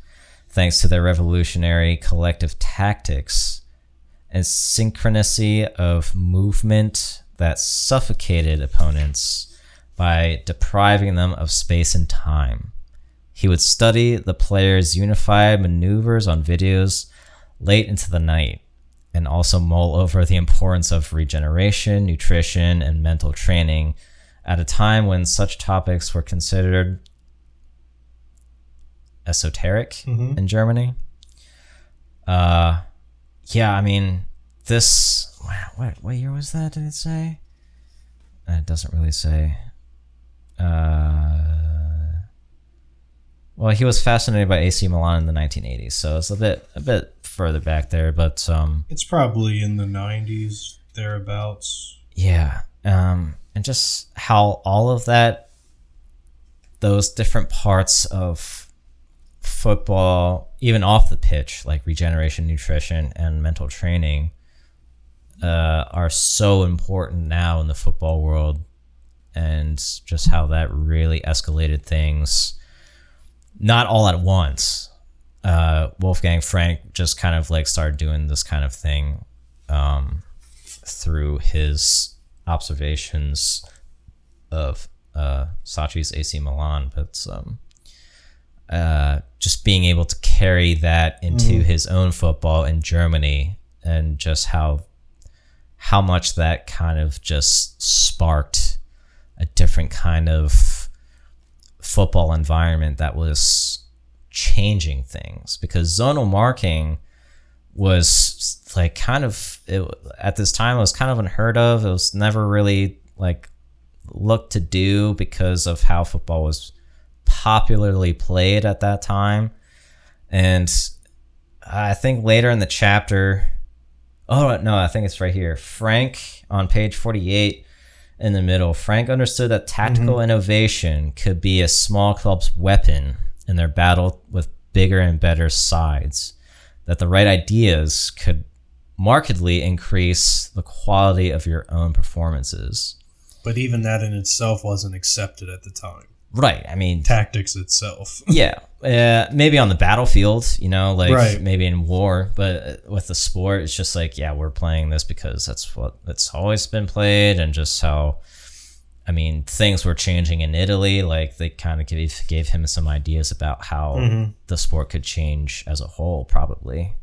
S2: thanks to their revolutionary collective tactics and synchronicity of movement that suffocated opponents by depriving them of space and time. He would study the players' unified maneuvers on videos late into the night and also mull over the importance of regeneration, nutrition, and mental training at a time when such topics were considered esoteric in Germany. This... What year was that, did it say? It doesn't really say. Well, he was fascinated by AC Milan in the 1980s, so it's a bit further back there, but
S1: it's probably in the 90s thereabouts.
S2: Yeah, and just how all of that, those different parts of football, even off the pitch, like regeneration, nutrition, and mental training, are so important now in the football world, and just how that really escalated things. Not all at once. Wolfgang Frank just kind of like started doing this kind of thing through his observations of Sacchi's AC Milan, but just being able to carry that into his own football in Germany, and just how much that kind of just sparked a different kind of football environment that was changing things, because zonal marking was like at this time it was kind of unheard of. It was never really like looked to do because of how football was popularly played at that time. And I think later in the chapter, I think it's right here, Frank on page 48 in the middle, Frank understood that tactical innovation could be a small club's weapon in their battle with bigger and better sides, that the right ideas could markedly increase the quality of your own performances.
S1: But even that in itself wasn't accepted at the time.
S2: Right. I mean,
S1: tactics itself.
S2: Yeah. Maybe on the battlefield,
S1: right.
S2: Maybe in war, but with the sport, it's just like, yeah, we're playing this because that's what it's always been played. And just how, things were changing in Italy. Like they kind of gave him some ideas about how the sport could change as a whole, probably.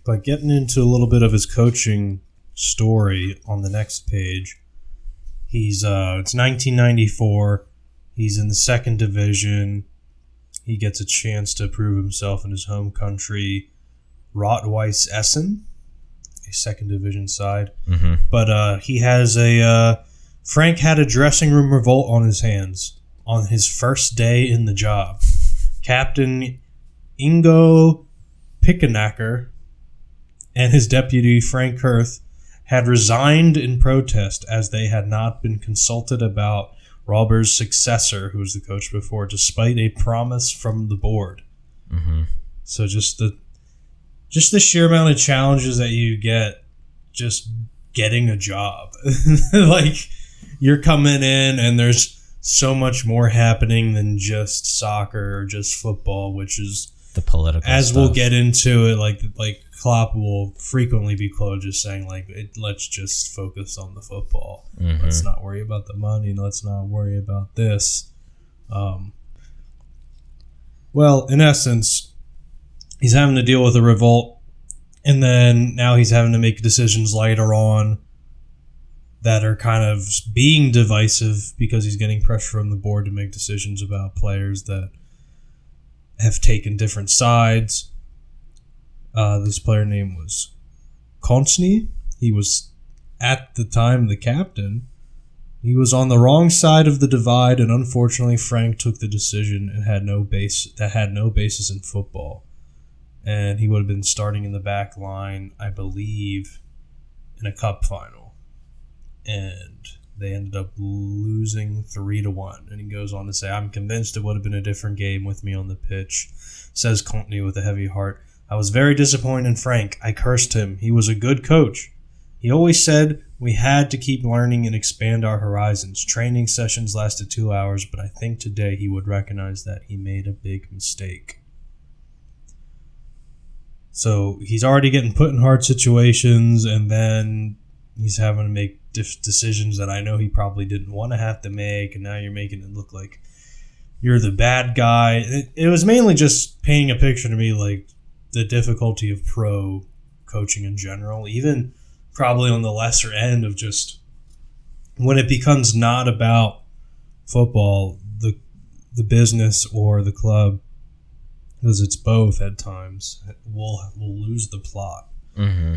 S1: But getting into a little bit of his coaching story on the next page, it's 1994. He's in the second division. he gets a chance to prove himself in his home country, Rot-Weiss Essen, a second division side.
S2: Mm-hmm.
S1: But he has Frank had a dressing room revolt on his hands on his first day in the job. Captain Ingo Pickenacker and his deputy Frank Kurth had resigned in protest as they had not been consulted about Rawber's successor, who was the coach before, despite a promise from the board.
S2: Mm-hmm.
S1: So just the sheer amount of challenges that you get just getting a job. Like, you're coming in and there's so much more happening than just soccer or just football, which is
S2: the political
S1: as
S2: stuff.
S1: We'll get into it, like Klopp will frequently be quoted just saying, like, let's just focus on the football.
S2: Mm-hmm.
S1: Let's not worry about the money. Let's not worry about this. Well, in essence, he's having to deal with a revolt, and then now he's having to make decisions later on that are kind of being divisive because he's getting pressure from the board to make decisions about players that have taken different sides. This player name was Konchny. He was, at the time, the captain. He was on the wrong side of the divide, and unfortunately Frank took the decision and had no basis in football. And he would have been starting in the back line, I believe, in a cup final. And they ended up losing 3-1. And he goes on to say, I'm convinced it would have been a different game with me on the pitch, says Konchny with a heavy heart. I was very disappointed in Frank. I cursed him. He was a good coach. He always said we had to keep learning and expand our horizons. Training sessions lasted 2 hours, but I think today he would recognize that he made a big mistake. So he's already getting put in hard situations, and then he's having to make decisions that I know he probably didn't want to have to make, and now you're making it look like you're the bad guy. It was mainly just painting a picture to me, like, the difficulty of pro coaching in general, even probably on the lesser end of just when it becomes not about football, the business or the club, because it's both at times, will lose the plot.
S2: Mm-hmm.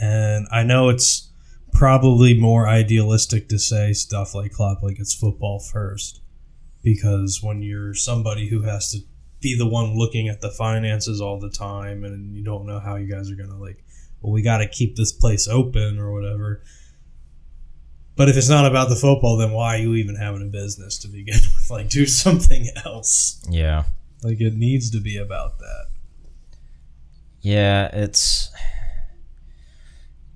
S1: And I know it's probably more idealistic to say stuff like Klopp, like it's football first, because when you're somebody who has to be the one looking at the finances all the time, and you don't know how you guys are going to, like, well, we got to keep this place open or whatever. But if it's not about the football, then why are you even having a business to begin with? Like, do something else.
S2: Yeah.
S1: Like, it needs to be about that.
S2: Yeah, it's...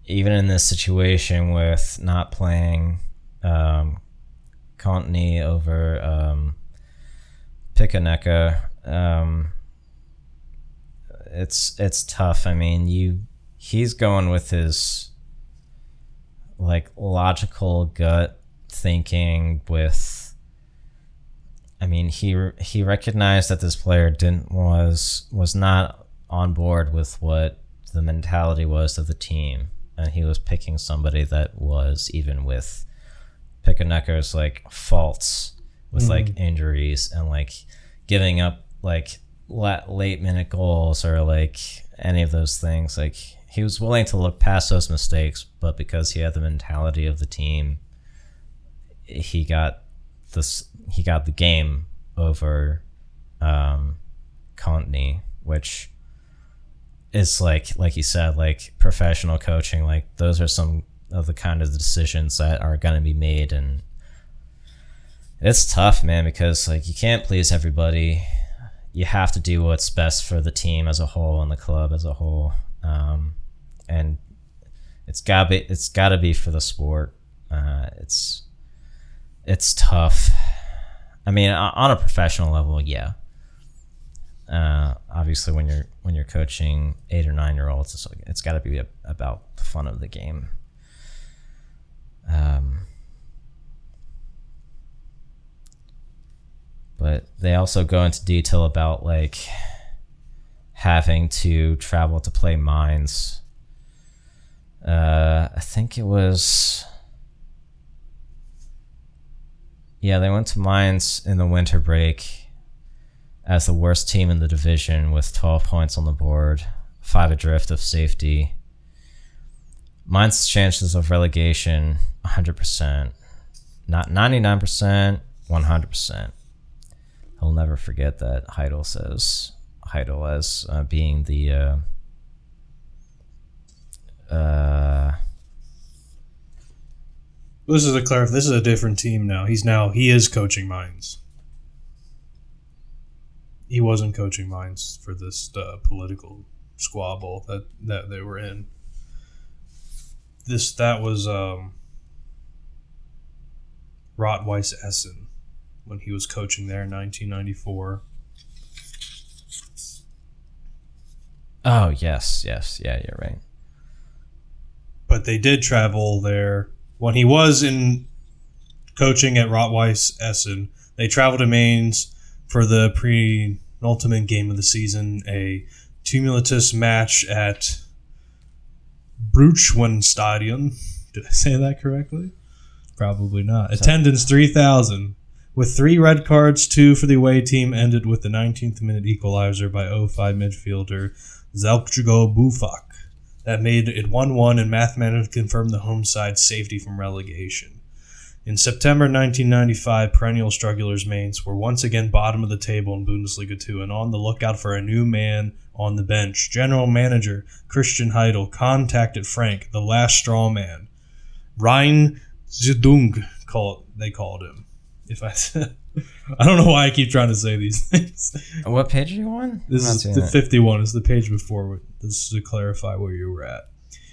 S2: Even in this situation with not playing Konchny over Pickenacker, it's tough. I mean, he's going with his, like, logical gut thinking with, I mean, he recognized that this player was not on board with what the mentality was of the team, and he was picking somebody that was, even with Pickenecker's, like, faults with like injuries and like giving up like late minute goals or like any of those things. Like, he was willing to look past those mistakes, but because he had the mentality of the team, he got the game over Konchny, which is like you said, like, professional coaching. Like, those are some of the kind of decisions that are going to be made, and it's tough, man, because like you can't please everybody. You have to do what's best for the team as a whole and the club as a whole, and it's gotta be for the sport. It's tough. I mean, on a professional level, yeah. Obviously, when you're coaching 8 or 9 year olds, it's got to be about the fun of the game. But they also go into detail about like having to travel to play Mainz. I think it was, yeah, they went to Mainz in the winter break, as the worst team in the division with 12 points on the board, 5 adrift of safety. Mainz's chances of relegation, 100%. Not 99%, 100%. He'll never forget that Heidel says Heidel as being the
S1: This is a different team now. He is coaching Mainz. He wasn't coaching Mainz for this political squabble that they were in. That was Rot-Weiss Essen when he was coaching there in 1994.
S2: Oh, yes. Yeah, you're right.
S1: But they did travel there. When he was in coaching at Rot-Weiss Essen, they traveled to Mainz for the penultimate game of the season, a tumultuous match at Bruchwenstadion. Did I say that correctly? Probably not. Attendance 3,000. With 3 red cards, 2 for the away team, ended with the 19th minute equalizer by 05 midfielder Zelkjugo Bufak. That made it 1-1 and mathematically confirmed the home side's safety from relegation. In September 1995, perennial strugglers Mainz were once again bottom of the table in Bundesliga 2 and on the lookout for a new man on the bench. General manager Christian Heidel contacted Frank, the last straw man. Rein Zedung, they called him. I don't know why I keep trying to say these things.
S2: What page are you on?
S1: This is the 51. Is the page before. This is to clarify where you were at.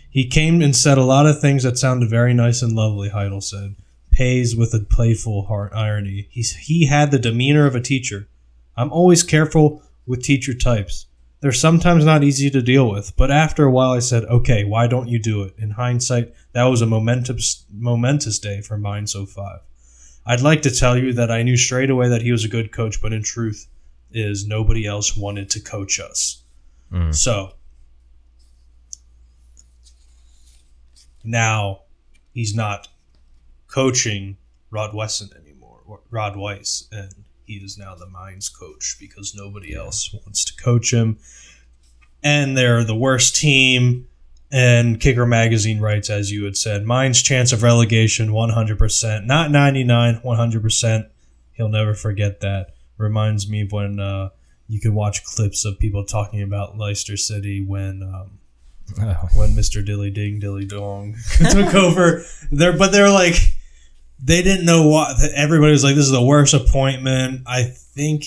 S1: He came and said a lot of things that sounded very nice and lovely, Heidel said. Pays with a playful irony. He had the demeanor of a teacher. I'm always careful with teacher types. They're sometimes not easy to deal with, but after a while I said, okay, why don't you do it? In hindsight, that was a momentous day for Mainz 05. I'd like to tell you that I knew straight away that he was a good coach, but in truth is nobody else wanted to coach us. So now he's not coaching Rot-Weiss anymore, Rot-Weiss, and he is now the Mainz coach because nobody else wants to coach him. And they're the worst team. And Kicker Magazine writes, as you had said, Mainz chance of relegation 100%, not 99, 100%. He'll never forget that. Reminds me of when you could watch clips of people talking about Leicester City when Mr. Dilly Ding Dilly Dong took over. They're like, they didn't know what. Everybody was like, this is the worst appointment. I think.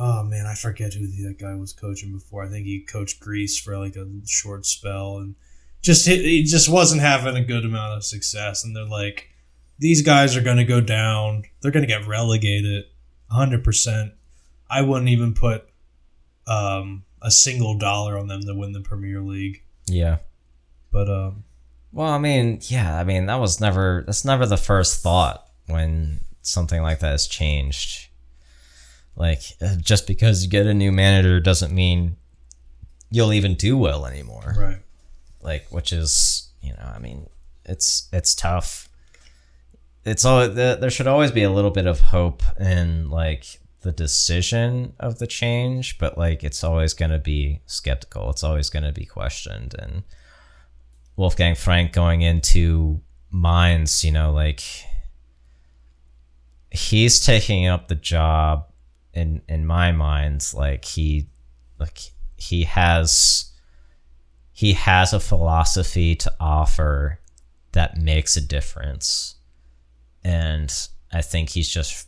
S1: Oh, man, I forget who that guy was coaching before. I think he coached Greece for like a short spell. And he just wasn't having a good amount of success. And they're like, these guys are going to go down. They're going to get relegated 100%. I wouldn't even put a single dollar on them to win the Premier League.
S2: Yeah.
S1: But,
S2: well, that's never the first thought when something like that has changed. Like, just because you get a new manager doesn't mean you'll even do well anymore.
S1: Right.
S2: Like, which is, it's tough. There should always be a little bit of hope in, like, the decision of the change, but, like, it's always going to be skeptical. It's always going to be questioned. And Wolfgang Frank going into Mainz, he's taking up the job in my mind, he has a philosophy to offer that makes a difference, and I think he's just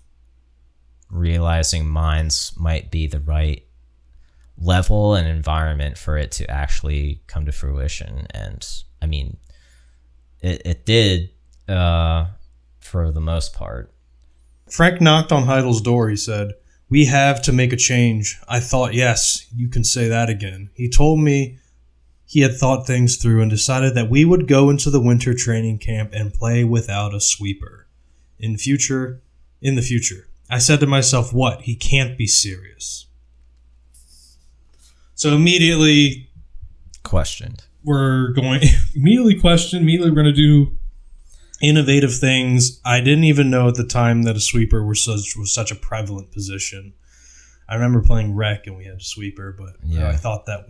S2: realizing Mainz might be the right level and environment for it to actually come to fruition. And I mean, it did for the most part.
S1: Frank knocked on Heidel's door. He said, "We have to make a change." I thought, yes, you can say that again. He told me he had thought things through and decided that we would go into the winter training camp and play without a sweeper. In the future. I said to myself, what? He can't be serious. So immediately we're going to do innovative things. I didn't even know at the time that a sweeper was such a prevalent position. I remember playing rec and we had a sweeper, but I thought that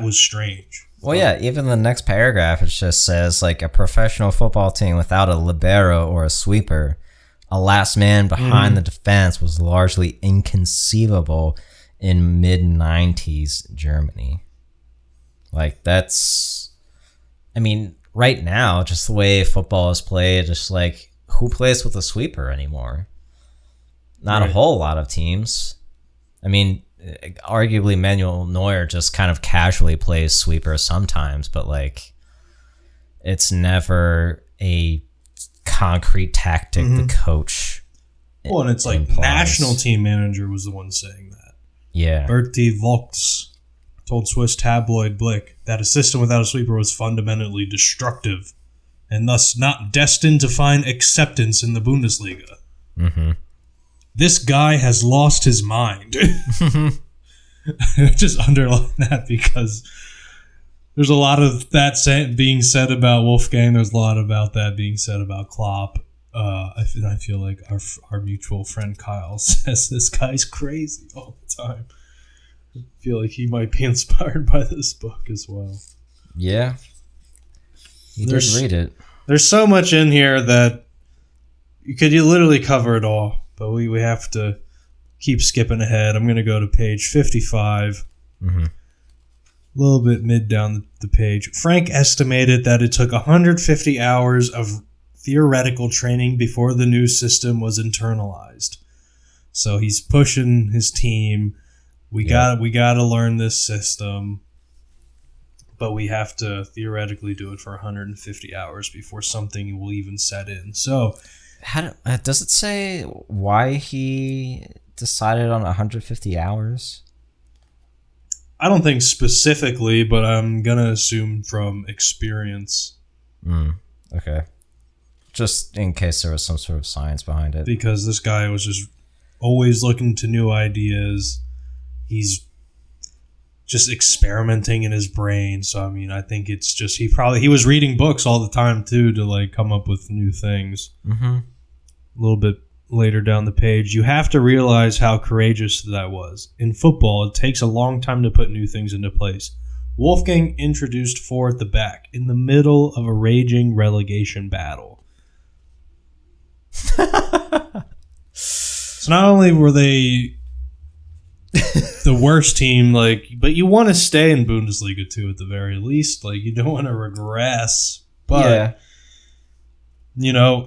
S1: was strange.
S2: Well, yeah, even the next paragraph, it just says, like, a professional football team without a libero or a sweeper, a last man behind the defense, was largely inconceivable in mid-90s Germany. Like, that's... I mean, right now, just the way football is played, just like, who plays with a sweeper anymore? Not a whole lot of teams. I mean, arguably Manuel Neuer just kind of casually plays sweeper sometimes, but like it's never a concrete tactic the coach.
S1: Well, and it's like
S2: implies.
S1: National team manager was the one saying that.
S2: Yeah.
S1: Berti Vogts told Swiss tabloid Blick that a system without a sweeper was fundamentally destructive and thus not destined to find acceptance in the Bundesliga. Mm-hmm. This guy has lost his mind. Just underline that because there's a lot of that being said about Wolfgang. There's a lot about that being said about Klopp. I feel like our mutual friend Kyle says this guy's crazy all the time. I feel like he might be inspired by this book as well.
S2: Yeah. You did read it.
S1: There's so much in here that you literally cover it all. But we have to keep skipping ahead. I'm going to go to page 55. Mm-hmm. A little bit mid down the page. Frank estimated that it took 150 hours of theoretical training before the new system was internalized. So he's pushing his team. We got to learn this system. But we have to theoretically do it for 150 hours before something will even set in. So...
S2: does it say why he decided on 150 hours?
S1: I don't think specifically, but I'm going to assume from experience.
S2: Okay. Just in case there was some sort of science behind it.
S1: Because this guy was just always looking to new ideas. He's just experimenting in his brain. So, I mean, I think it's just he was reading books all the time, too, to like come up with new things. Mm-hmm. A little bit later down the page, you have to realize how courageous that was. In football, it takes a long time to put new things into place. Wolfgang introduced 4 at the back in the middle of a raging relegation battle. So not only were they the worst team, but you want to stay in Bundesliga too at the very least. Like, you don't want to regress, but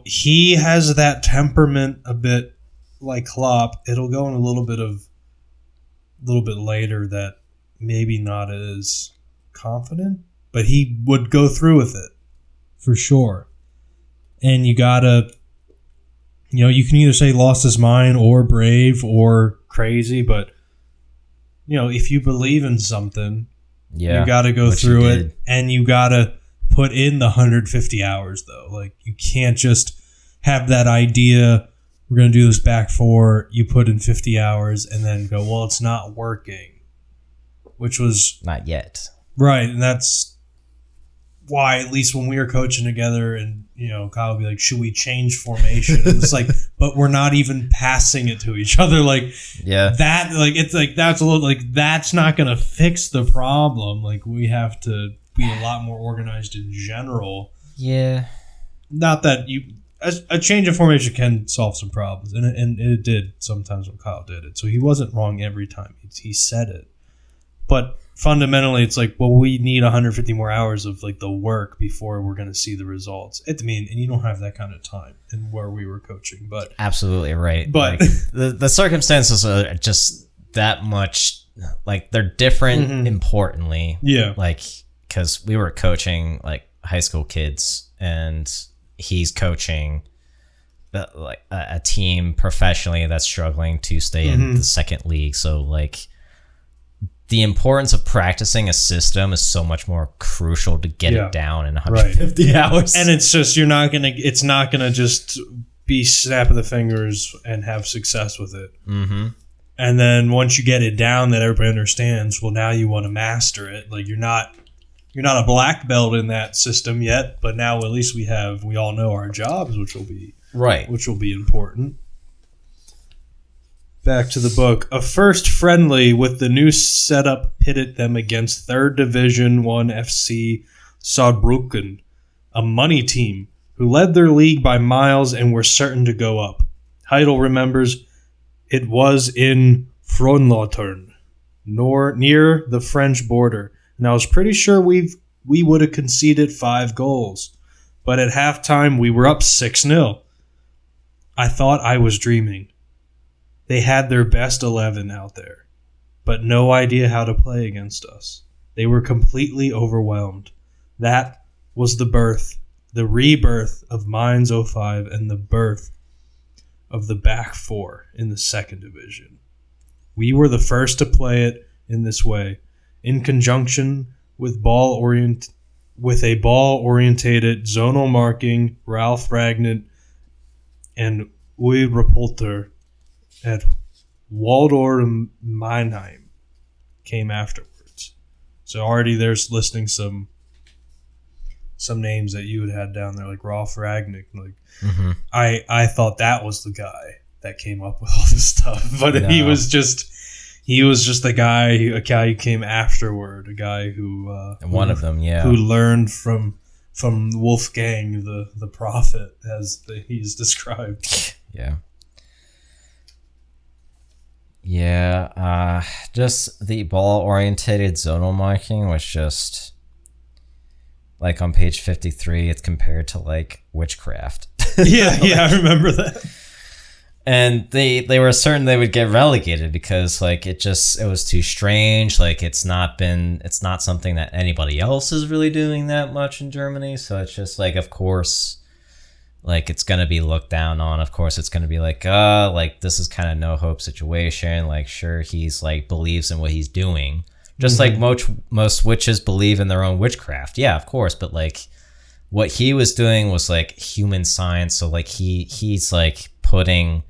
S1: he has that temperament a bit like Klopp. It'll go in a little bit later that maybe not as confident, but he would go through with it for sure. And you gotta, you can either say lost his mind or brave or crazy, but if you believe in something, you got to go through it, and you got to put in the 150 hours, though. Like, you can't just have that idea, we're going to do this back 4, you put in 50 hours, and then go, well, it's not working, which was...
S2: Not yet.
S1: Right, and that's why, at least when we were coaching together, and, Kyle would be like, should we change formation? And it's like, but we're not even passing it to each other. Like, that, like, it's like, that's a little, like, that's not going to fix the problem. Like, we have to be a lot more organized in general.
S2: Yeah.
S1: Not that a change of formation can solve some problems, and it did sometimes when Kyle did it. So he wasn't wrong every time. He said it. But fundamentally, it's like, well, we need 150 more hours of like the work before we're going to see the results. And you don't have that kind of time in where we were coaching. But
S2: absolutely right.
S1: But
S2: like, the circumstances are just that much, like, they're different. Importantly, like, because we were coaching like high school kids, and he's coaching like a team professionally that's struggling to stay in the second league. So like, the importance of practicing a system is so much more crucial to get it down in 150 hours.
S1: And it's just, it's not gonna just be snap of the fingers and have success with it. Mm-hmm. And then once you get it down that everybody understands, well, now you want to master it. Like, you're not a black belt in that system yet, but now at least we all know our jobs, which will be important. Back to the book. A first friendly with the new setup pitted them against 3rd Division 1 FC Saarbrücken, a money team who led their league by miles and were certain to go up. Heidel remembers it was in Fronlautern, near the French border, and I was pretty sure we would have conceded 5 goals. But at halftime, we were up 6-0. I thought I was dreaming. They had their best 11 out there, but no idea how to play against us. They were completely overwhelmed. That was the rebirth of Mainz 05 and the birth of the back four in the 2nd Division. We were the first to play it in this way, in conjunction with a ball-orientated zonal marking. Ralf Ragnar and Uwe Rapolter at Waldorf Mannheim came afterwards. So already there's listing some names that you had down there, like Ralf Ragnar. Like, I thought that was the guy that came up with all this stuff, but no. he was just a guy who came afterward, a guy who who learned from Wolfgang the prophet, as he's described.
S2: Just the ball-orientated zonal marking was just like on page 53. It's compared to like witchcraft.
S1: I remember that.
S2: And they were certain they would get relegated because like it was too strange. Like it's not something that anybody else is really doing that much in Germany. So it's just like, of course, like it's gonna be looked down on. Of course, it's gonna be like this is kind of no hope situation. Like sure, he's like believes in what he's doing, just like most witches believe in their own witchcraft. Yeah, of course, but like what he was doing was like human science. So like he's putting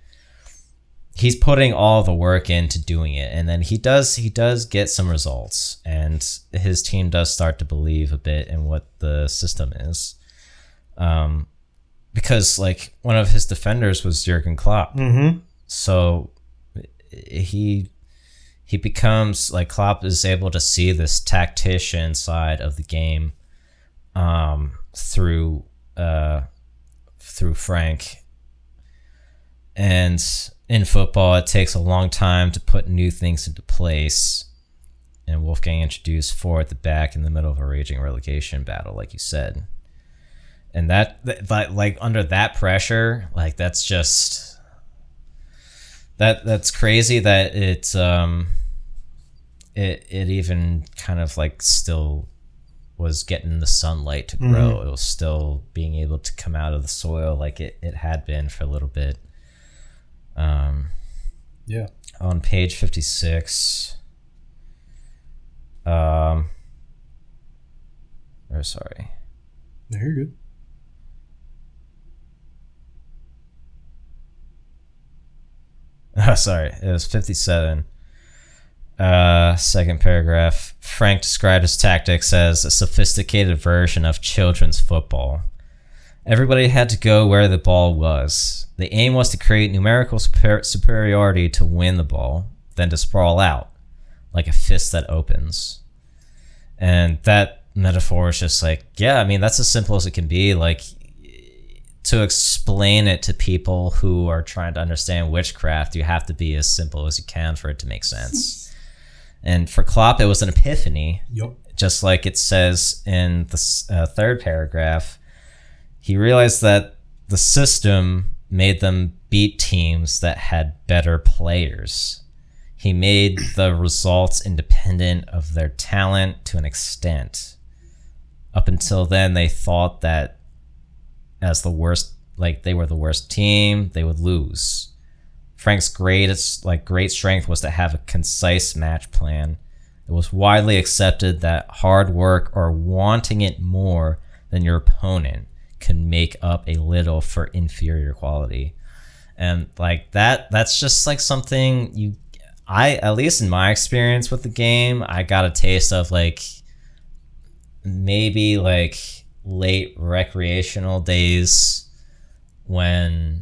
S2: all the work into doing it, and then he does get some results, and his team does start to believe a bit in what the system is. Because like one of his defenders was Jürgen Klopp. So he becomes like, Klopp is able to see this tactician side of the game through Frank. And in football, it takes a long time to put new things into place. And Wolfgang introduced 4 at the back in the middle of a raging relegation battle, like you said. And that like under that pressure, like that's just that's crazy that it even kind of like still was getting the sunlight to grow. It was still being able to come out of the soil like it had been for a little bit. On page 56. Sorry.
S1: No, you're good.
S2: Oh, sorry. It was 57. Second paragraph. Frank described his tactics as a sophisticated version of children's football. Everybody had to go where the ball was. The aim was to create numerical superiority to win the ball, then to sprawl out, like a fist that opens. And that metaphor is just like, yeah, I mean, that's as simple as it can be. Like, to explain it to people who are trying to understand witchcraft, you have to be as simple as you can for it to make sense. And for Klopp, it was an epiphany.
S1: Yep.
S2: Just like it says in the third paragraph, he realized that the system made them beat teams that had better players. He made the results independent of their talent to an extent. Up until then, they thought that as the worst, like they were the worst team, they would lose. Frank's great strength was to have a concise match plan. It was widely accepted that hard work or wanting it more than your opponent can make up a little for inferior quality. And like that's just like something at least in my experience with the game, I got a taste of like maybe like late recreational days when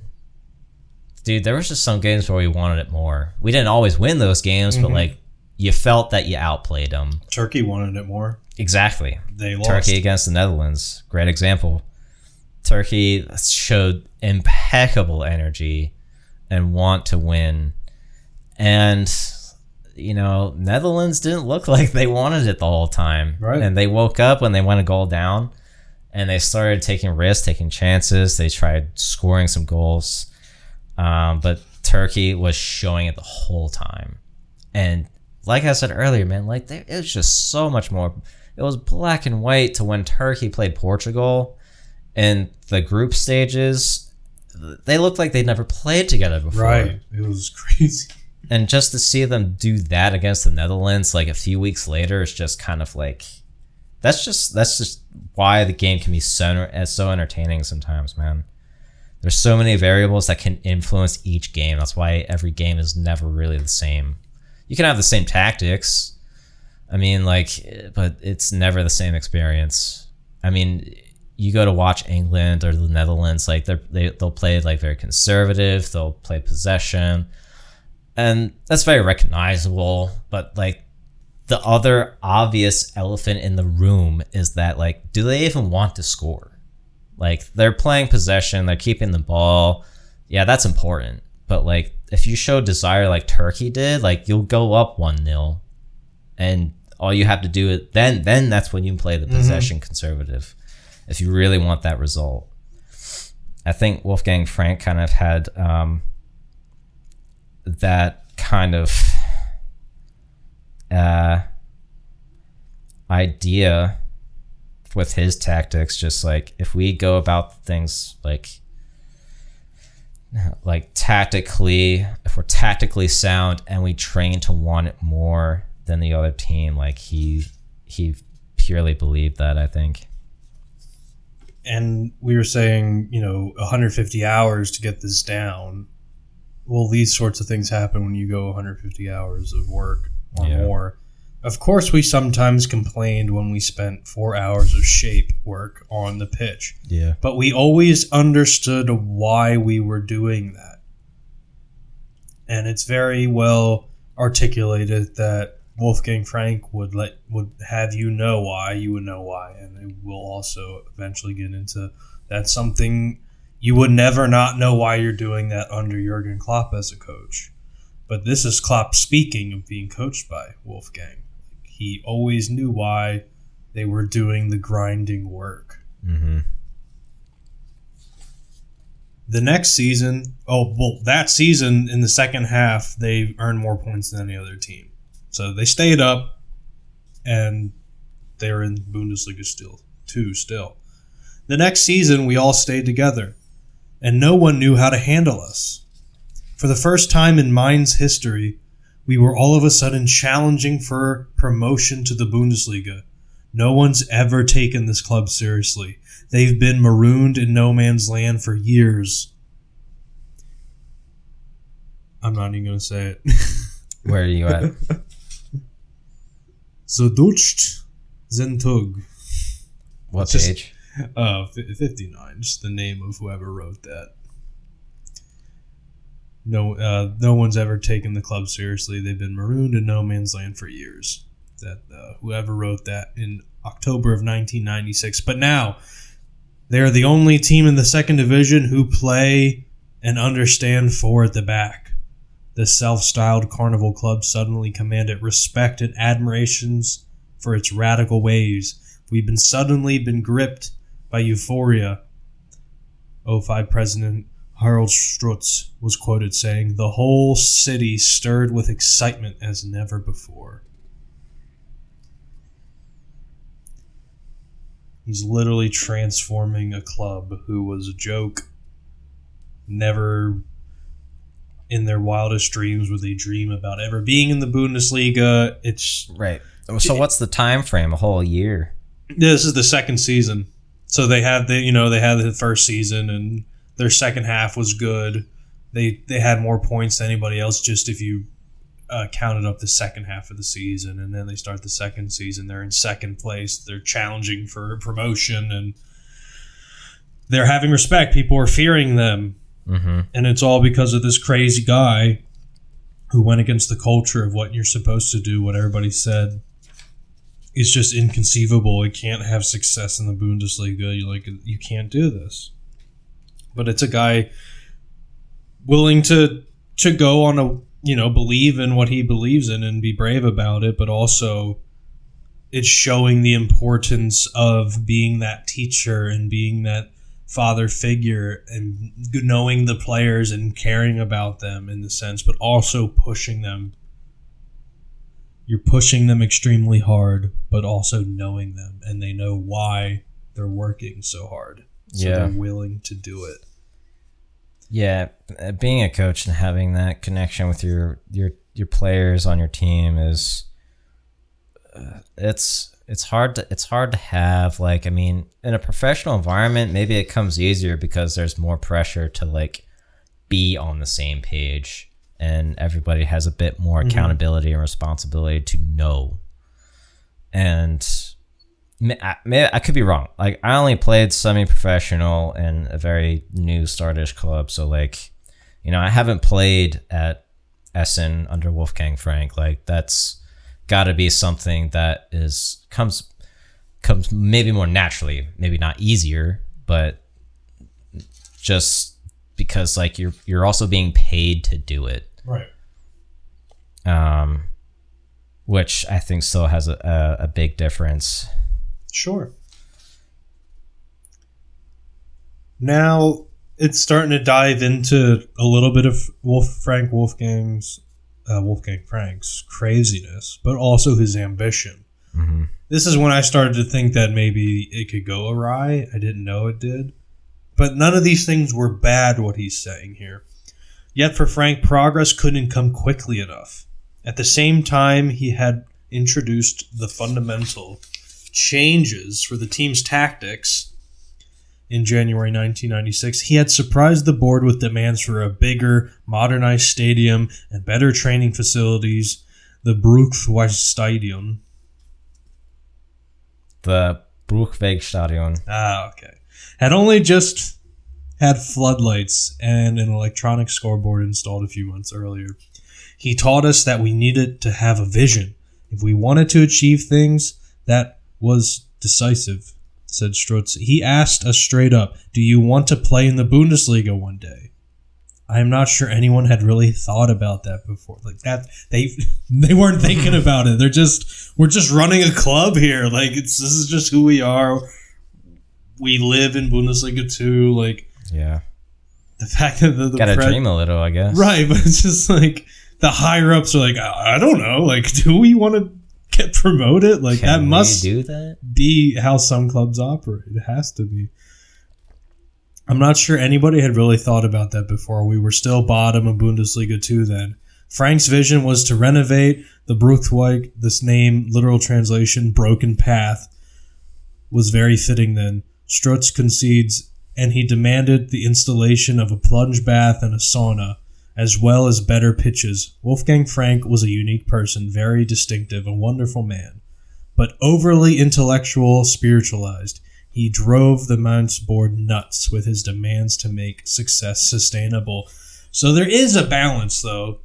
S2: dude, there was just some games where we wanted it more. We didn't always win those games, but like you felt that you outplayed them.
S1: Turkey wanted it more.
S2: Exactly.
S1: They lost.
S2: Turkey against the Netherlands. Great example. Turkey showed impeccable energy and want to win. And, you know, Netherlands didn't look like they wanted it the whole time.
S1: Right.
S2: And they woke up when they went a goal down and they started taking risks, taking chances. They tried scoring some goals. But Turkey was showing it the whole time. And like I said earlier, man, like it was just so much more. It was black and white to when Turkey played Portugal in the group stages. They looked like they'd never played together before.
S1: Right. It was crazy.
S2: And just to see them do that against the Netherlands, like a few weeks later, it's just kind of like, that's just why the game can be so entertaining sometimes, man. There's so many variables that can influence each game. That's why every game is never really the same. You can have the same tactics. I mean, like, but it's never the same experience. I mean, you go to watch England or the Netherlands, like they'll play like very conservative. They'll play possession, and that's very recognizable. But like the other obvious elephant in the room is that, like, do they even want to score? Like, they're playing possession, they're keeping the ball. Yeah, that's important. But like, if you show desire like Turkey did, like you'll go up 1-0. And all you have to do is then that's when you play the possession conservative, if you really want that result. I think Wolfgang Frank kind of had that kind of idea with his tactics. Just like, if we go about things like tactically, if we're tactically sound and we train to want it more than the other team, like he purely believed that, I think.
S1: And we were saying, 150 hours to get this down. Well, these sorts of things happen when you go 150 hours of work or more. Of course, we sometimes complained when we spent 4 hours of shape work on the pitch.
S2: Yeah.
S1: But we always understood why we were doing that. And it's very well articulated that Wolfgang Frank would have you know why, you would know why. And it will also eventually get into that's something you would never not know why you're doing that under Jürgen Klopp as a coach. But this is Klopp speaking of being coached by Wolfgang. He always knew why they were doing the grinding work.
S2: Mm-hmm.
S1: The next season, that season in the second half, they earned more points than any other team. So they stayed up, and they're in Bundesliga still. The next season, we all stayed together, and no one knew how to handle us. For the first time in Mainz history, we were all of a sudden challenging for promotion to the Bundesliga. No one's ever taken this club seriously. They've been marooned in no man's land for years. I'm not even going to say it.
S2: Where are you at?
S1: Zerdutcht Zentug.
S2: What page?
S1: 59. Just the name of whoever wrote that. No one's ever taken the club seriously. They've been marooned in no man's land for years. That whoever wrote that in October of 1996. But now, they're the only team in the second division who play and understand four at the back. The self-styled Carnival Club suddenly commanded respect and admirations for its radical ways. We've suddenly been gripped by euphoria. 05 President Harald Strutz was quoted saying, "The whole city stirred with excitement as never before." He's literally transforming a club who was a joke. Never in their wildest dreams would they dream about ever being in the Bundesliga. It's
S2: right. So what's the time frame? A whole year?
S1: This is the second season. So they had the first season, and their second half was good. They had more points than anybody else, just if you counted up the second half of the season. And then they start the second season. They're in second place. They're challenging for promotion, and they're having respect. People are fearing them.
S2: Mm-hmm.
S1: And it's all because of this crazy guy who went against the culture of what you're supposed to do, what everybody said. It's just inconceivable. It can't have success in the Bundesliga. You can't do this. But it's a guy willing to go on a, believe in what he believes in and be brave about it, but also it's showing the importance of being that teacher and being that father figure and knowing the players and caring about them in the sense, but also pushing them. You're pushing them extremely hard, but also knowing them, and they know why they're working so hard. So they're willing to do it.
S2: Yeah, being a coach and having that connection with your players on your team is it's hard to have. In a professional environment, maybe it comes easier because there's more pressure to be on the same page. And everybody has a bit more accountability and responsibility to know. And I could be wrong. I only played semi-professional in a very new startish club. So, I haven't played at Essen under Wolfgang Frank. That's got to be something that comes maybe more naturally, maybe not easier, but just because you're also being paid to do it.
S1: Right.
S2: Which I think still has a big difference.
S1: Sure. Now it's starting to dive into a little bit of Wolfgang Frank's craziness, but also his ambition.
S2: Mm-hmm.
S1: This is when I started to think that maybe it could go awry. I didn't know it did. But none of these things were bad, what he's saying here. Yet for Frank, progress couldn't come quickly enough. At the same time, he had introduced the fundamental changes for the team's tactics in January 1996. He had surprised the board with demands for a bigger, modernized stadium and better training facilities, the Bruchwegstadion.
S2: The Bruchwegstadion.
S1: Okay. Had only just had floodlights and an electronic scoreboard installed a few months earlier. He taught us that we needed to have a vision. If we wanted to achieve things, that was decisive, said Strutz. He asked us straight up, do you want to play in the Bundesliga one day? I am not sure anyone had really thought about that before. They weren't thinking about it. We're just running a club here. This is just who we are. We live in Bundesliga 2,
S2: yeah.
S1: The fact that the
S2: gotta dream a little, I guess.
S1: Right, but it's just the higher ups are I don't know, do we want to get promoted? That must
S2: do that?
S1: Be how some clubs operate. It has to be. I'm not sure anybody had really thought about that before. We were still bottom of Bundesliga 2 then. Frank's vision was to renovate the Bruchweg. This name, literal translation, broken path, was very fitting then. Strutz concedes, and he demanded the installation of a plunge bath and a sauna, as well as better pitches. Wolfgang Frank was a unique person, very distinctive, a wonderful man, but overly intellectual, spiritualized. He drove the Mainz board nuts with his demands to make success sustainable. So there is a balance, though.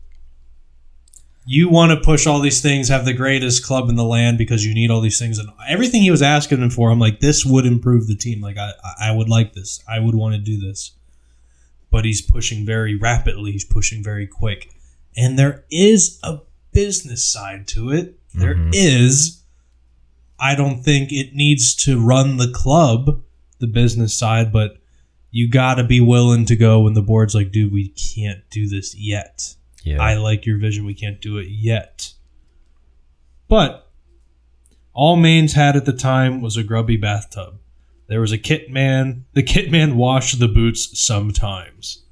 S1: You want to push all these things, have the greatest club in the land because you need all these things. And everything he was asking him for, I'm this would improve the team. I would like this. I would want to do this. But he's pushing very rapidly. He's pushing very quick. And there is a business side to it. There is. I don't think it needs to run the club, the business side, but you got to be willing to go when the board's dude, we can't do this yet.
S2: Yeah.
S1: I like your vision. We can't do it yet. But all Mainz had at the time was a grubby bathtub. There was a kit man. The kit man washed the boots sometimes.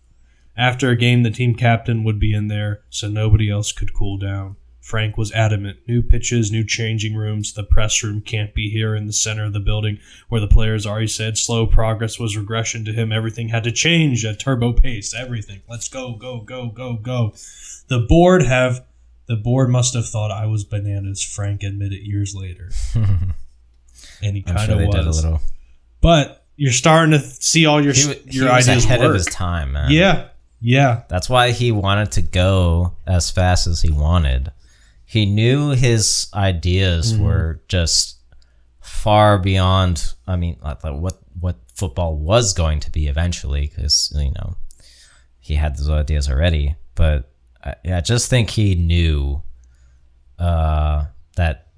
S1: After a game, the team captain would be in there, so nobody else could cool down. Frank was adamant. New pitches, new changing rooms. The press room can't be here in the center of the building where the players are, he said. Slow progress was regression to him. Everything had to change at turbo pace. Everything. Let's go, go, go, go, go. The board must have thought I was bananas, Frank admitted years later. And he kind of was. Did a little. But, you're starting to see all your
S2: he was
S1: ideas
S2: ahead
S1: work.
S2: of his time, man.
S1: Yeah.
S2: That's why he wanted to go as fast as he wanted. He knew his ideas were just far beyond, I mean, what football was going to be eventually, because, you know, he had those ideas already. But I just think he knew that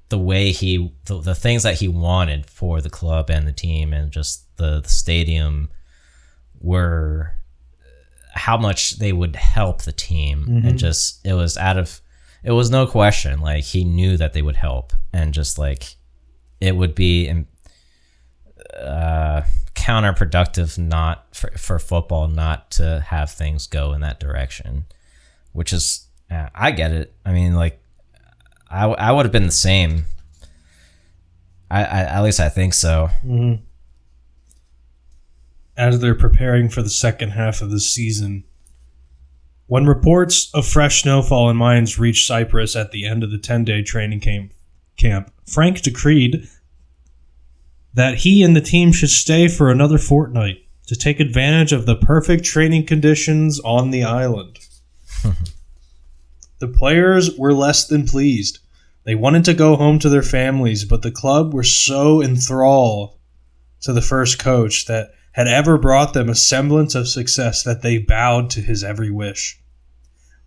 S2: the way the things that he wanted for the club and the team and just the stadium were how much they would help the team. And just, it was no question. Like, he knew that they would help, and just like, it would be counterproductive not for football not to have things go in that direction, which is, I get it. I mean, like, I would have been the same. I at least I think so.
S1: As they're preparing for the second half of the season, when reports of fresh snowfall in mines reached Cyprus at the end of the 10-day training camp, Frank decreed that he and the team should stay for another fortnight to take advantage of the perfect training conditions on the island. The players were less than pleased. They wanted to go home to their families, but the club were so enthralled to the first coach that had ever brought them a semblance of success that they bowed to his every wish.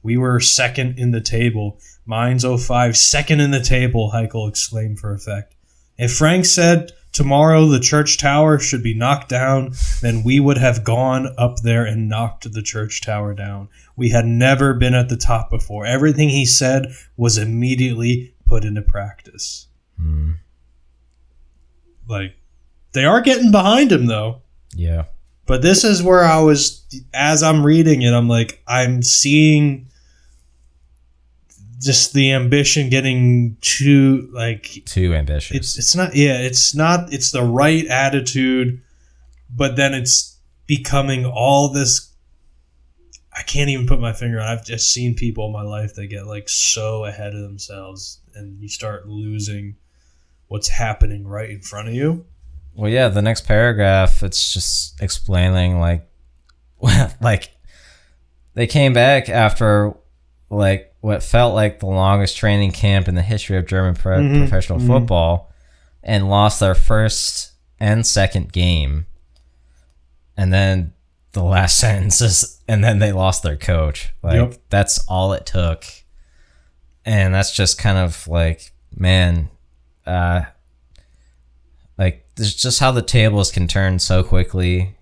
S1: We were second in the table. Mines 05, second in the table, Heichel exclaimed for effect. If Frank said tomorrow the church tower should be knocked down, then we would have gone up there and knocked the church tower down. We had never been at the top before. Everything he said was immediately put into practice. Like, they are getting behind him, though.
S2: Yeah.
S1: But this is where I was, as I'm reading it, I'm like, I'm seeing just the ambition getting too
S2: ambitious.
S1: It's the right attitude, but then it's becoming all this. I can't even put my finger on. I've just seen people in my life that get like so ahead of themselves, and you start losing what's happening right in front of you.
S2: Well, yeah, the next paragraph, it's just explaining, like, they came back after, like, what felt like the longest training camp in the history of German professional football, and lost their first and second game. And then the last sentence is, and then they lost their coach. Like, that's all it took. And that's just kind of like, man, like, there's just how the tables can turn so quickly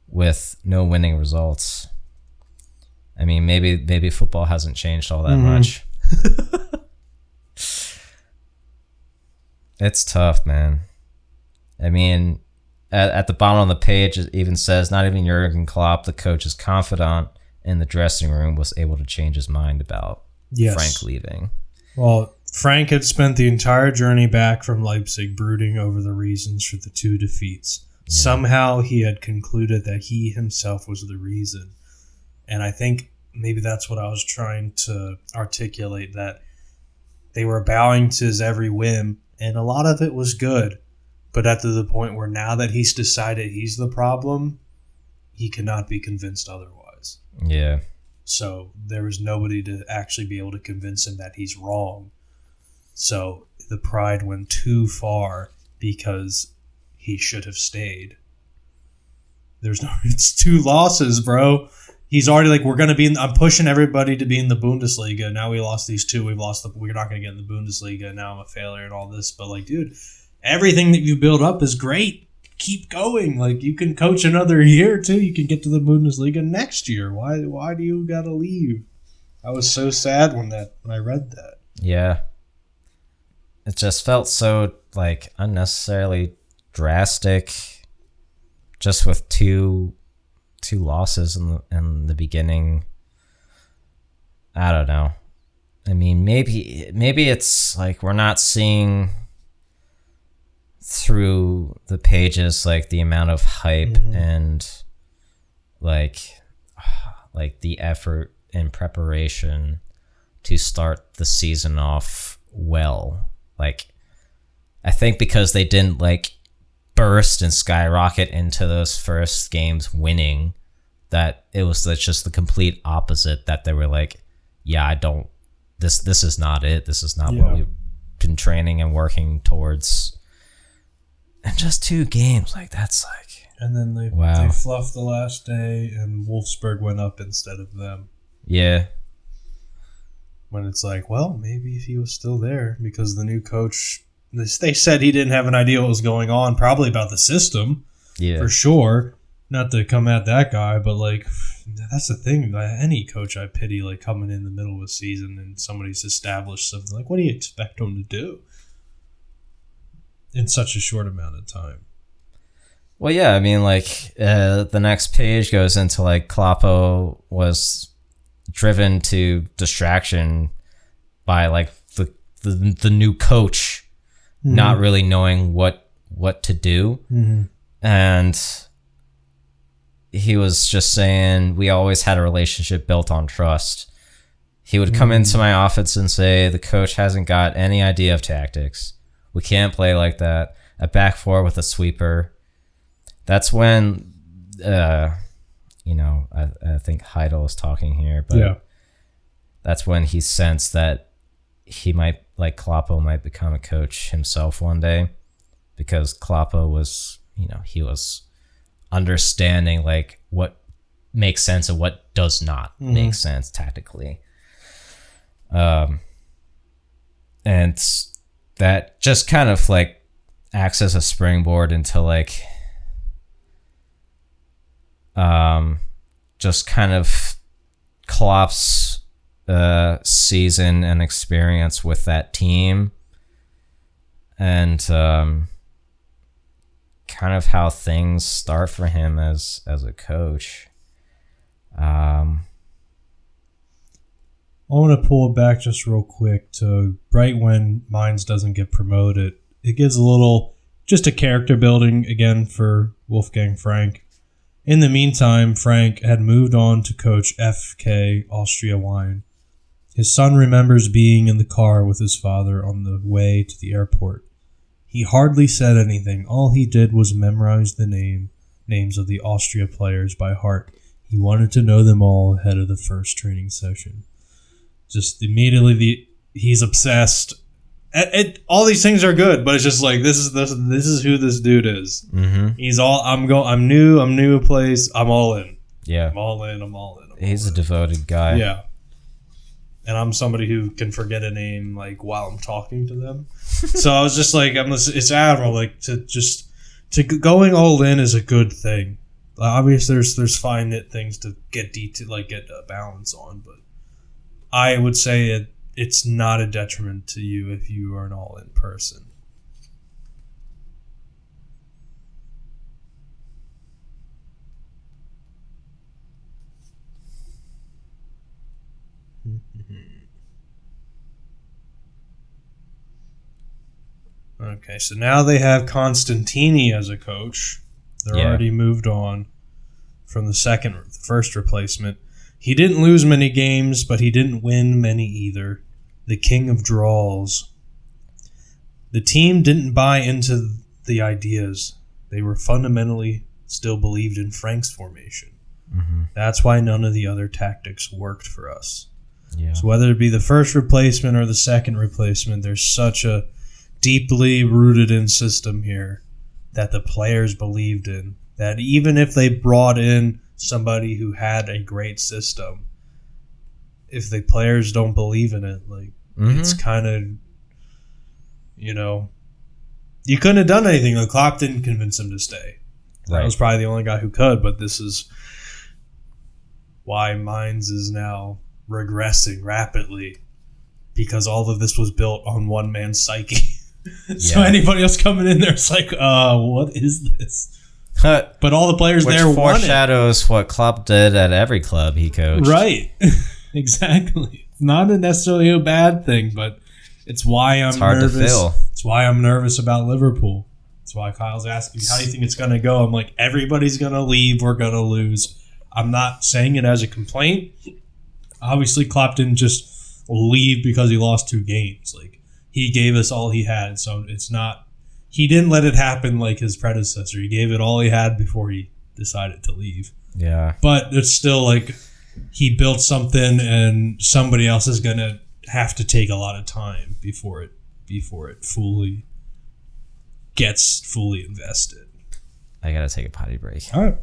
S2: with no winning results. I mean, maybe football hasn't changed all that much. It's tough, man. I mean, at the bottom of the page, it even says, not even Jürgen Klopp, the coach's confidant in the dressing room, was able to change his mind about Frank leaving.
S1: Well, Frank had spent the entire journey back from Leipzig brooding over the reasons for the two defeats. Yeah. Somehow he had concluded that he himself was the reason. And I think maybe that's what I was trying to articulate, that they were bowing to his every whim, and a lot of it was good. But at the point where now that he's decided he's the problem, he cannot be convinced otherwise.
S2: Yeah.
S1: So there was nobody to actually be able to convince him that he's wrong. So the pride went too far because he should have stayed. It's 2 losses, bro. He's already like, I'm pushing everybody to be in the Bundesliga. Now we lost these 2. We're not going to get in the Bundesliga. Now I'm a failure and all this. But like, dude, everything that you build up is great. Keep going. Like, you can coach another year too. You can get to the Bundesliga next year. Why do you got to leave? I was so sad when I read that.
S2: Yeah. It just felt so, like, unnecessarily drastic, just with two losses in the beginning. I don't know. I mean, maybe it's like we're not seeing through the pages like the amount of hype and like the effort and preparation to start the season off well. Like, I think because they didn't burst and skyrocket into those first games winning, that it was just the complete opposite, that they were like, yeah, I don't, this is not it. This is not what we've been training and working towards. And just 2 games, like, that's like...
S1: And then they fluffed the last day, and Wolfsburg went up instead of them.
S2: Yeah.
S1: When it's like, well, maybe if he was still there, because the new coach, they said he didn't have an idea what was going on, probably about the system, for sure. Not to come at that guy, but, like, that's the thing. Any coach I pity, like, coming in the middle of a season and somebody's established something, like, what do you expect them to do in such a short amount of time?
S2: Well, yeah, I mean, like, the next page goes into, like, Kloppo was driven to distraction by, like, the new coach not really knowing what to do. And he was just saying, we always had a relationship built on trust. He would come into my office and say, the coach hasn't got any idea of tactics. We can't play like that. A back four with a sweeper. That's when, I think Heidel is talking here, but that's when he sensed that he might, like, Kloppo might become a coach himself one day, because Kloppo was, he was understanding, like, what makes sense and what does not make sense tactically. And that just kind of, like, acts as a springboard into, like, just kind of Klopp's season and experience with that team, and kind of how things start for him as a coach.
S1: I want to pull it back just real quick to right when Mainz doesn't get promoted. It gives just a character building again for Wolfgang Frank. In the meantime, Frank had moved on to coach FK Austria Wien. His son remembers being in the car with his father on the way to the airport. He hardly said anything. All he did was memorize the names of the Austria players by heart. He wanted to know them all ahead of the first training session. Just immediately, he's obsessed. All these things are good, but it's just like, this is who this dude is. He's all, I'm new place, I'm all in.
S2: Yeah,
S1: I'm all in.
S2: He's a devoted guy.
S1: Yeah, and I'm somebody who can forget a name, like, while I'm talking to them. So I was just like, it's admirable, like, to going all in is a good thing. Obviously, there's fine things to get a balance on, but I would say it's not a detriment to you if you are an all-in person. Okay, so now they have Constantini as a coach. They're already moved on from the first replacement. He didn't lose many games, but he didn't win many either. The king of draws. The team didn't buy into the ideas. They were fundamentally still believed in Frank's formation. That's why none of the other tactics worked for us. Yeah. So whether it be the first replacement or the second replacement, there's such a deeply rooted in system here that the players believed in, that even if they brought in somebody who had a great system, if the players don't believe in it, like, it's kind of, you couldn't have done anything. The Klopp didn't convince him to stay. That was probably the only guy who could, but this is why Mainz is now regressing rapidly, because all of this was built on one man's psyche. So anybody else coming in there, it's like, what is this? But all the players there want it.
S2: Which foreshadows what Klopp did at every club he coached.
S1: Right. Exactly. It's not necessarily a bad thing, but it's why I'm nervous. To feel. It's why I'm nervous about Liverpool. It's why Kyle's asking, how do you think it's going to go? I'm like, everybody's going to leave. We're going to lose. I'm not saying it as a complaint. Obviously, Klopp didn't just leave because he lost 2 games. Like, he gave us all he had, so it's not. he didn't let it happen like his predecessor. He gave it all he had before he decided to leave.
S2: Yeah.
S1: But it's still like he built something and somebody else is going to have to take a lot of time before it fully gets fully invested.
S2: I got to take a potty break.
S1: All right.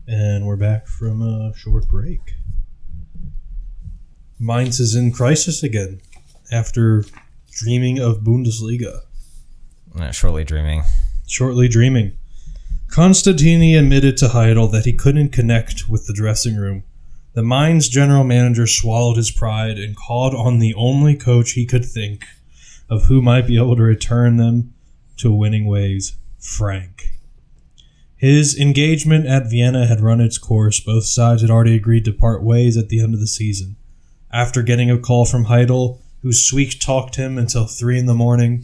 S1: And we're back from a short break. Mainz is in crisis again after dreaming of Bundesliga.
S2: Shortly dreaming.
S1: Constantini admitted to Heidel that he couldn't connect with the dressing room. The Mainz general manager swallowed his pride and called on the only coach he could think of who might be able to return them to winning ways, Frank. His engagement at Vienna had run its course. Both sides had already agreed to part ways at the end of the season. After getting a call from Heidel, who sweet-talked him until 3 a.m,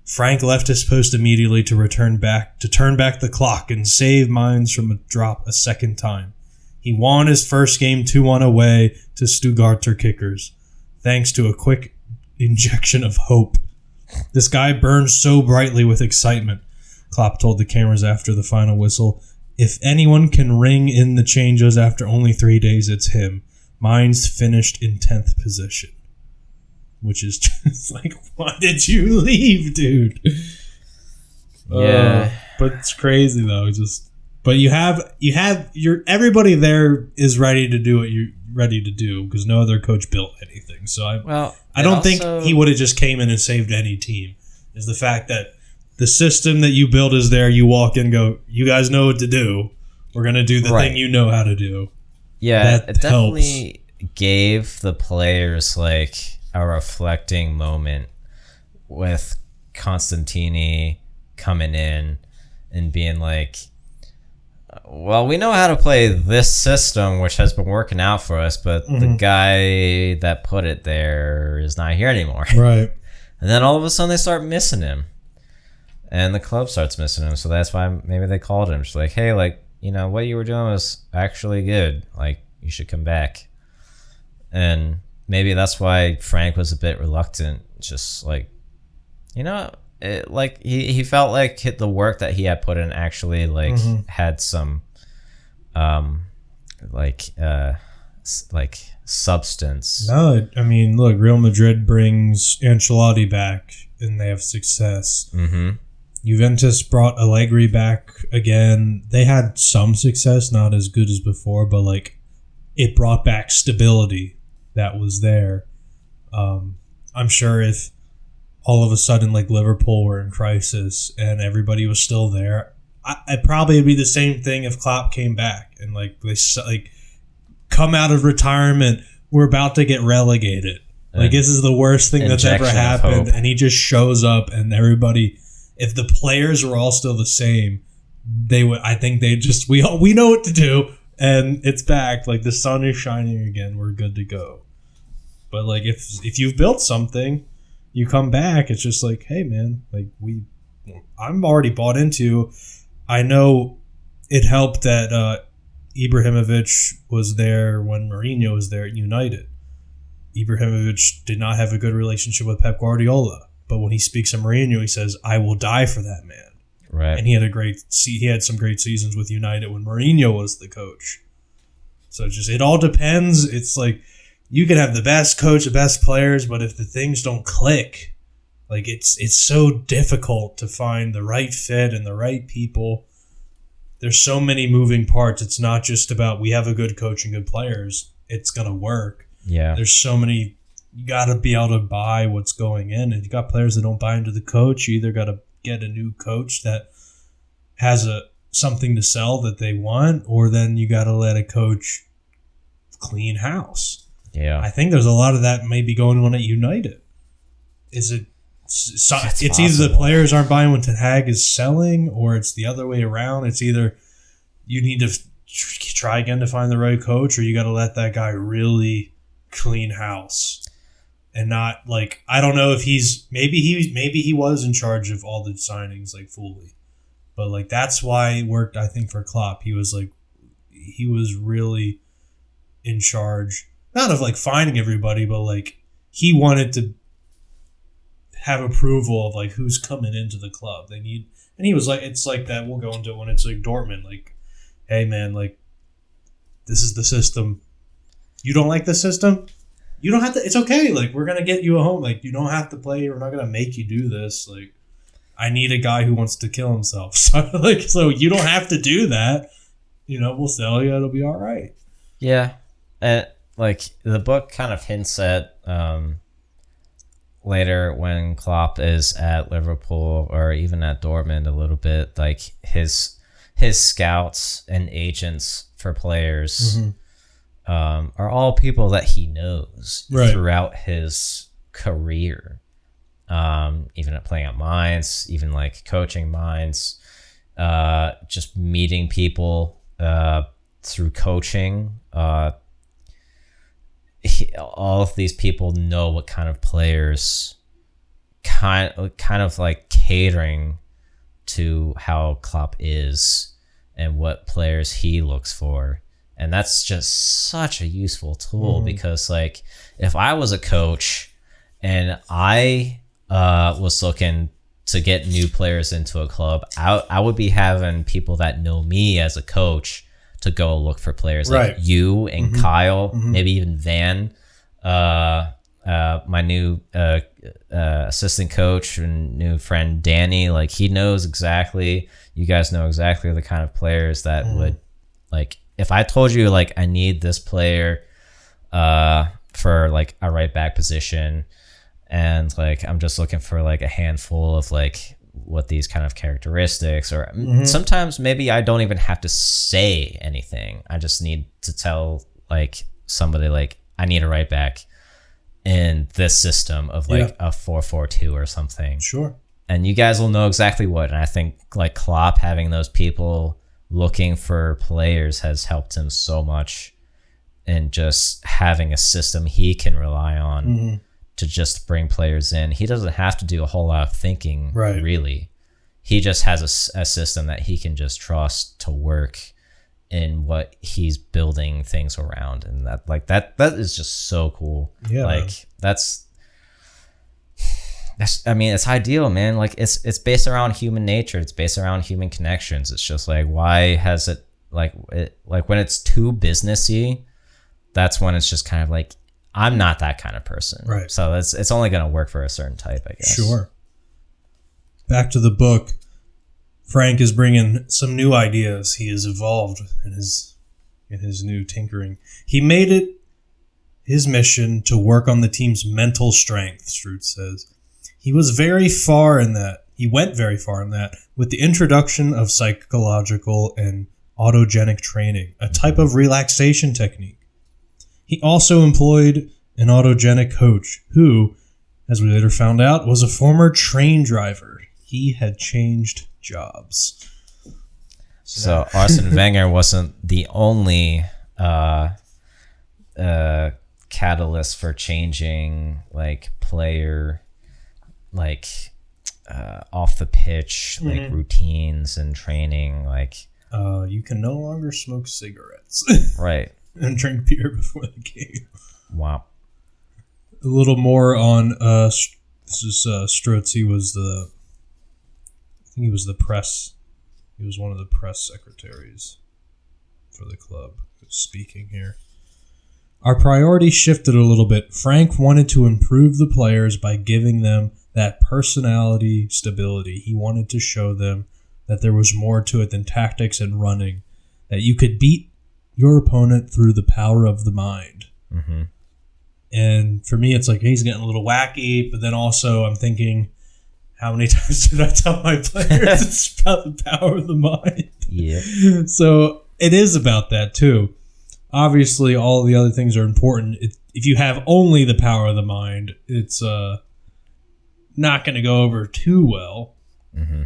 S1: Frank left his post immediately to turn back the clock and save Mainz from a drop a second time. He won his first game 2-1 away to Stuttgarter Kickers, thanks to a quick injection of hope. This guy burns so brightly with excitement, Klopp told the cameras after the final whistle. If anyone can ring in the changes after only 3 days, it's him. Mainz finished in 10th position. Which is just like, why did you leave, dude?
S2: Yeah.
S1: But it's crazy though. But you have everybody there is ready to do what you're ready to do because no other coach built anything. So I don't think he would have just came in and saved any team. Is the fact that the system that you build is there. You walk in and go, you guys know what to do. We're going to do the thing you know how to do.
S2: Yeah,
S1: that
S2: it definitely gave the players like a reflecting moment with Constantini coming in and being like, well, we know how to play this system, which has been working out for us, but the guy that put it there is not here anymore.
S1: Right.
S2: And then all of a sudden they start missing him. And the club starts missing him, so that's why maybe they called him. Just like, hey, like, you know, what you were doing was actually good. Like, you should come back. And maybe that's why Frank was a bit reluctant. Just like, you know, like he felt like the work that he had put in actually like had some, like substance.
S1: No, I mean, look, Real Madrid brings Ancelotti back, and they have success.
S2: Mm-hmm.
S1: Juventus brought Allegri back again. They had some success, not as good as before, but like it brought back stability that was there. I'm sure if all of a sudden like Liverpool were in crisis and everybody was still there, I'd probably be the same thing if Klopp came back and like they like come out of retirement. We're about to get relegated. Like this is the worst thing that's ever happened, and he just shows up and everybody. If the players were all still the same, they would. I think they just we know what to do, and it's back. Like the sun is shining again. We're good to go. But like if you've built something, you come back. It's just like, hey man, like I'm already bought into. I know it helped that Ibrahimovic was there when Mourinho was there at United. Ibrahimovic did not have a good relationship with Pep Guardiola. But when he speaks of Mourinho, he says, "I will die for that man."
S2: Right.
S1: And he had some great seasons with United when Mourinho was the coach. So it all depends. It's like you can have the best coach, the best players, but if the things don't click, like it's so difficult to find the right fit and the right people. There's so many moving parts. It's not just about we have a good coach and good players. It's gonna work.
S2: Yeah.
S1: There's so many. You got to be able to buy what's going in. And you got players that don't buy into the coach. You either got to get a new coach that has something to sell that they want, or then you got to let a coach clean house.
S2: Yeah.
S1: I think there's a lot of that maybe going on at United. It's either the players aren't buying what Ten Hag is selling, or it's the other way around. It's either you need to try again to find the right coach, or you got to let that guy really clean house. and not like, I don't know if maybe he was in charge of all the signings like fully, but like that's why it worked. I think for Klopp, he was really in charge, not of like finding everybody, but like he wanted to have approval of like who's coming into the club. And he was like, it's like that. We'll go into it when it's like Dortmund, like, hey man, like this is the system. You don't like the system? You don't have to. It's okay. Like, we're gonna get you a home. Like, you don't have to play. We're not gonna make you do this. Like, I need a guy who wants to kill himself. So you don't have to do that. We'll sell you. It'll be all right.
S2: Yeah, like the book kind of hints at later when Klopp is at Liverpool or even at Dortmund a little bit, like his scouts and agents for players. Mm-hmm. Are all people that he knows throughout his career, even at playing at Mainz, even like coaching Mainz, just meeting people through coaching. All of these people know what kind of players, kind of like catering to how Klopp is and what players he looks for. And that's just such a useful tool because, like, if I was a coach and I was looking to get new players into a club, I would be having people that know me as a coach to go look for players like you and Kyle, maybe even Van, my new assistant coach and new friend Danny. Like, he knows exactly, you guys know exactly the kind of players that would, like, if I told you, like, I need this player for, like, a right back position and, like, I'm just looking for, like, a handful of, like, what these kind of characteristics or sometimes maybe I don't even have to say anything. I just need to tell, like, somebody, like, I need a right back in this system of, like, a 4-4-2 or something.
S1: Sure. And
S2: you guys will know exactly what. And I think, like, Klopp having those people looking for players has helped him so much, and just having a system he can rely on to just bring players in. He doesn't have to do a whole lot of thinking, really. He just has a system that he can just trust to work in what he's building things around, and that is just so cool. Yeah, like that's I mean, it's ideal, man. Like, it's based around human nature. It's based around human connections. It's just like, why has it like when it's too businessy, that's when it's just kind of like, I'm not that kind of person. Right. So it's only going to work for a certain type, I guess. Sure.
S1: Back to the book. Frank is bringing some new ideas. He has evolved in his new tinkering. He made it his mission to work on the team's mental strength, Stroot says. He went very far in that with the introduction of psychological and autogenic training, a type of relaxation technique. He also employed an autogenic coach who, as we later found out, was a former train driver. He had changed jobs.
S2: So Arsene Wenger wasn't the only catalyst for changing, like, player, like, off the pitch, like, routines and training, like,
S1: you can no longer smoke cigarettes
S2: right,
S1: and drink beer before the game.
S2: Wow.
S1: A little more on this is Strutz. He was one of the press secretaries for the club who's speaking here. Our priorities shifted a little bit. Frank wanted to improve the players by giving them that personality stability. He wanted to show them that there was more to it than tactics and running, that you could beat your opponent through the power of the mind. Mm-hmm. And for me, it's like, he's getting a little wacky, but then also I'm thinking, how many times did I tell my players it's about the power of the mind? Yeah. So it is about that too. Obviously, all the other things are important. If you have only the power of the mind, it's not going to go over too well. Mm-hmm.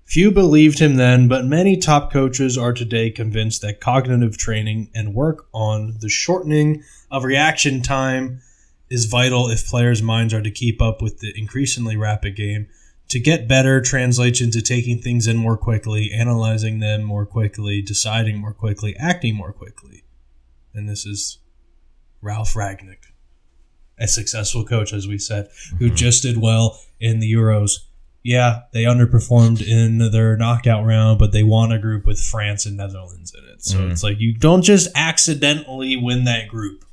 S1: Few believed him then, but many top coaches are today convinced that cognitive training and work on the shortening of reaction time is vital if players' minds are to keep up with the increasingly rapid game. To get better translates into taking things in more quickly, analyzing them more quickly, deciding more quickly, acting more quickly. And this is Ralf Rangnick, a successful coach, as we said, who just did well in the Euros. Yeah, they underperformed in their knockout round, but they won a group with France and Netherlands in it. So it's like you don't just accidentally win that group.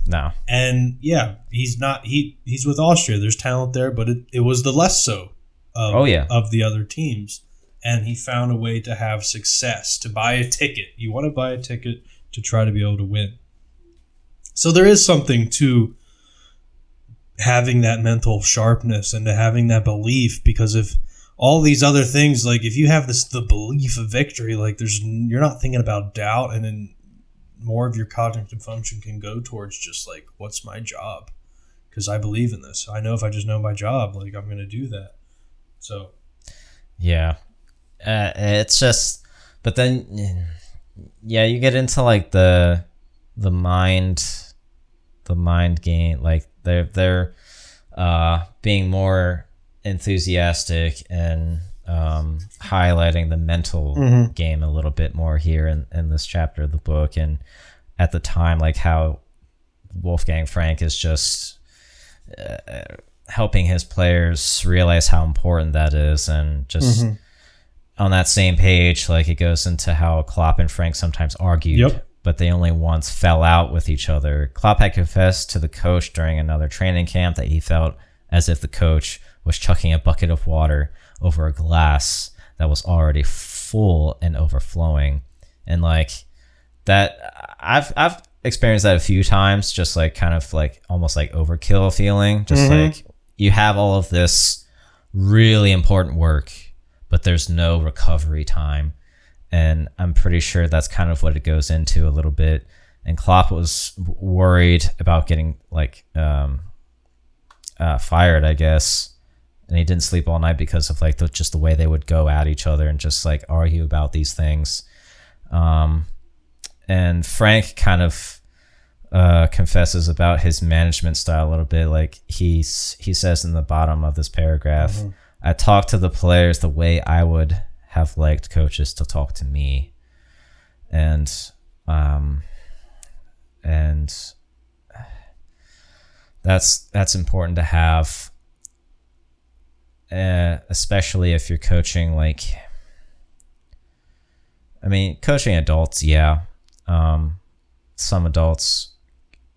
S2: No.
S1: And yeah, he's with Austria. There's talent there, but it was the less so of the other teams. And he found a way to have success, to buy a ticket. You want to buy a ticket to try to be able to win. So there is something to having that mental sharpness and to having that belief, because if all these other things, like if you have the belief of victory, like you're not thinking about doubt, and then more of your cognitive function can go towards just like, what's my job? Because I believe in this. I know if I just know my job, like I'm going to do that. So, yeah,
S2: it's just, but then, yeah, you get into like the mind game, like they're being more enthusiastic and highlighting the mental game a little bit more here in this chapter of the book. And at the time, like how Wolfgang Frank is just helping his players realize how important that is, and just on that same page, like it goes into how Klopp and Frank sometimes argued, but they only once fell out with each other. Klopp had confessed to the coach during another training camp that he felt as if the coach was chucking a bucket of water over a glass that was already full and overflowing. And like that, I've experienced that a few times, just like kind of like almost like overkill feeling, just like you have all of this really important work, but there's no recovery time. And I'm pretty sure that's kind of what it goes into a little bit. And Klopp was worried about getting like fired, I guess. And he didn't sleep all night because of like just the way they would go at each other and just like argue about these things. And Frank kind of confesses about his management style a little bit. Like he says in the bottom of this paragraph, I talk to the players the way I would have liked coaches to talk to me. And that's important to have, especially if you're coaching, like, I mean, coaching adults, yeah. Some adults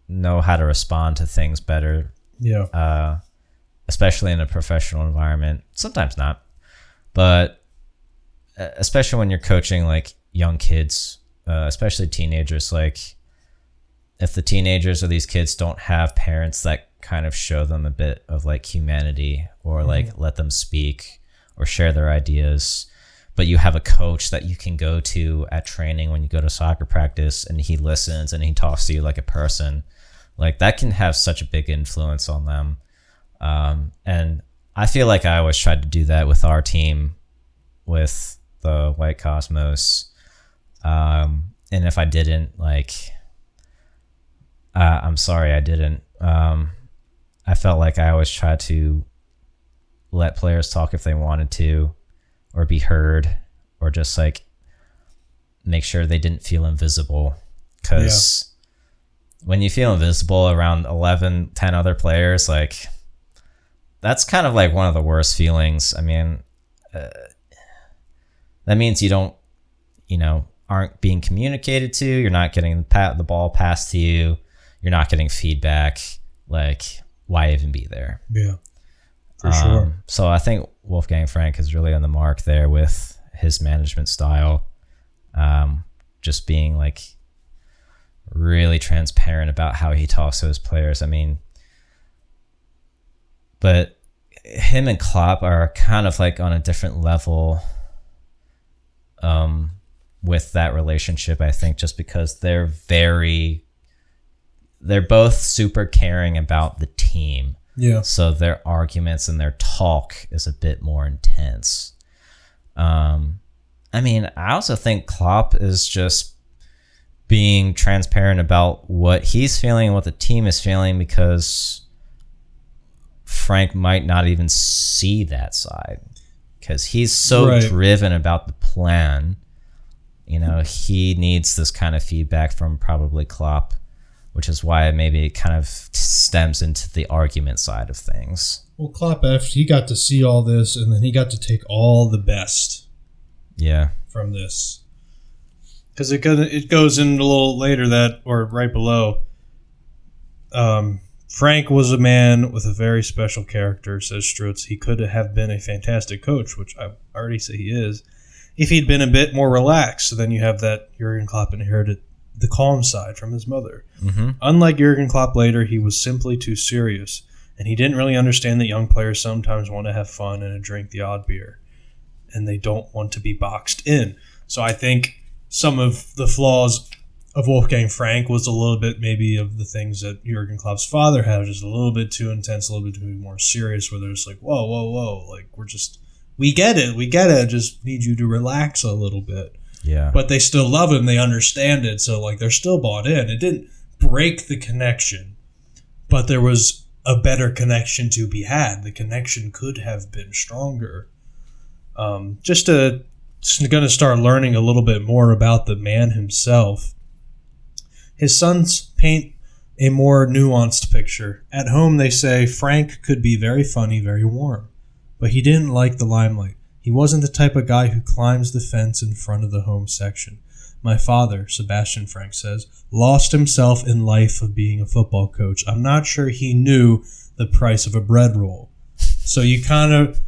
S2: know how to respond to things better. Yeah. Especially in a professional environment. Sometimes not. But especially when you're coaching like young kids, especially teenagers, like if the teenagers or these kids don't have parents that kind of show them a bit of like humanity, or like let them speak or share their ideas, but you have a coach that you can go to at training when you go to soccer practice and he listens and he talks to you like a person, like that can have such a big influence on them. And I feel like I always tried to do that with our team, with the White Cosmos. And if I didn't, like, I'm sorry I didn't. I felt like I always tried to let players talk if they wanted to, or be heard, or just like make sure they didn't feel invisible. Because when you feel invisible around 10 other players, like that's kind of like one of the worst feelings. I mean, that means you don't, aren't being communicated to. You're not getting the ball passed to you. You're not getting feedback. Like, why even be there? Yeah, for sure. So I think Wolfgang Frank is really on the mark there with his management style. Just being like really transparent about how he talks to his players. I mean, but him and Klopp are kind of like on a different level with that relationship, I think, just because they're both super caring about the team. Yeah. So their arguments and their talk is a bit more intense. I mean, I also think Klopp is just being transparent about what he's feeling and what the team is feeling, because Frank might not even see that side because he's so driven about the plan. You know, he needs this kind of feedback from probably Klopp, which is why maybe it kind of stems into the argument side of things.
S1: Well, Klopp, he got to see all this, and then he got to take all the best from this. Because it goes in a little later or right below. Frank was a man with a very special character, says Strutz. He could have been a fantastic coach, which I already say he is, if he'd been a bit more relaxed. So then you have that Jürgen Klopp inherited the calm side from his mother. Mm-hmm. Unlike Jürgen Klopp later, he was simply too serious, and he didn't really understand that young players sometimes want to have fun and drink the odd beer, and they don't want to be boxed in. So I think some of the flaws of Wolfgang Frank was a little bit maybe of the things that Jürgen Klopp's father had, just a little bit too intense, a little bit too more serious, where there's like, whoa, like we get it, just need you to relax a little bit.
S2: Yeah.
S1: But they still love him, they understand it, so like they're still bought in. It didn't break the connection, but there was a better connection to be had. The connection could have been stronger. Going to start learning a little bit more about the man himself. His sons paint a more nuanced picture. At home, they say Frank could be very funny, very warm, but he didn't like the limelight. He wasn't the type of guy who climbs the fence in front of the home section. My father, Sebastian Frank says, lost himself in life of being a football coach. I'm not sure he knew the price of a bread roll. So you kind of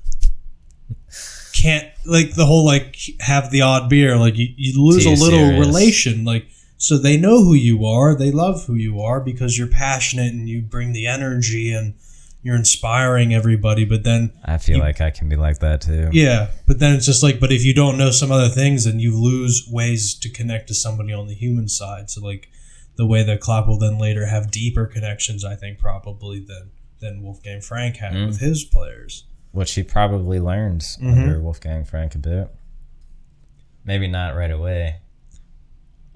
S1: can't, like, the whole, like, have the odd beer. Like, you lose a little relation. Like, so they know who you are. They love who you are because you're passionate and you bring the energy and you're inspiring everybody. But then
S2: I feel like I can be like that too.
S1: Yeah. But then it's just like, but if you don't know some other things, then you lose ways to connect to somebody on the human side. So like the way that Klopp will then later have deeper connections, I think probably than Wolfgang Frank had with his players.
S2: Which he probably learned under Wolfgang Frank a bit. Maybe not right away.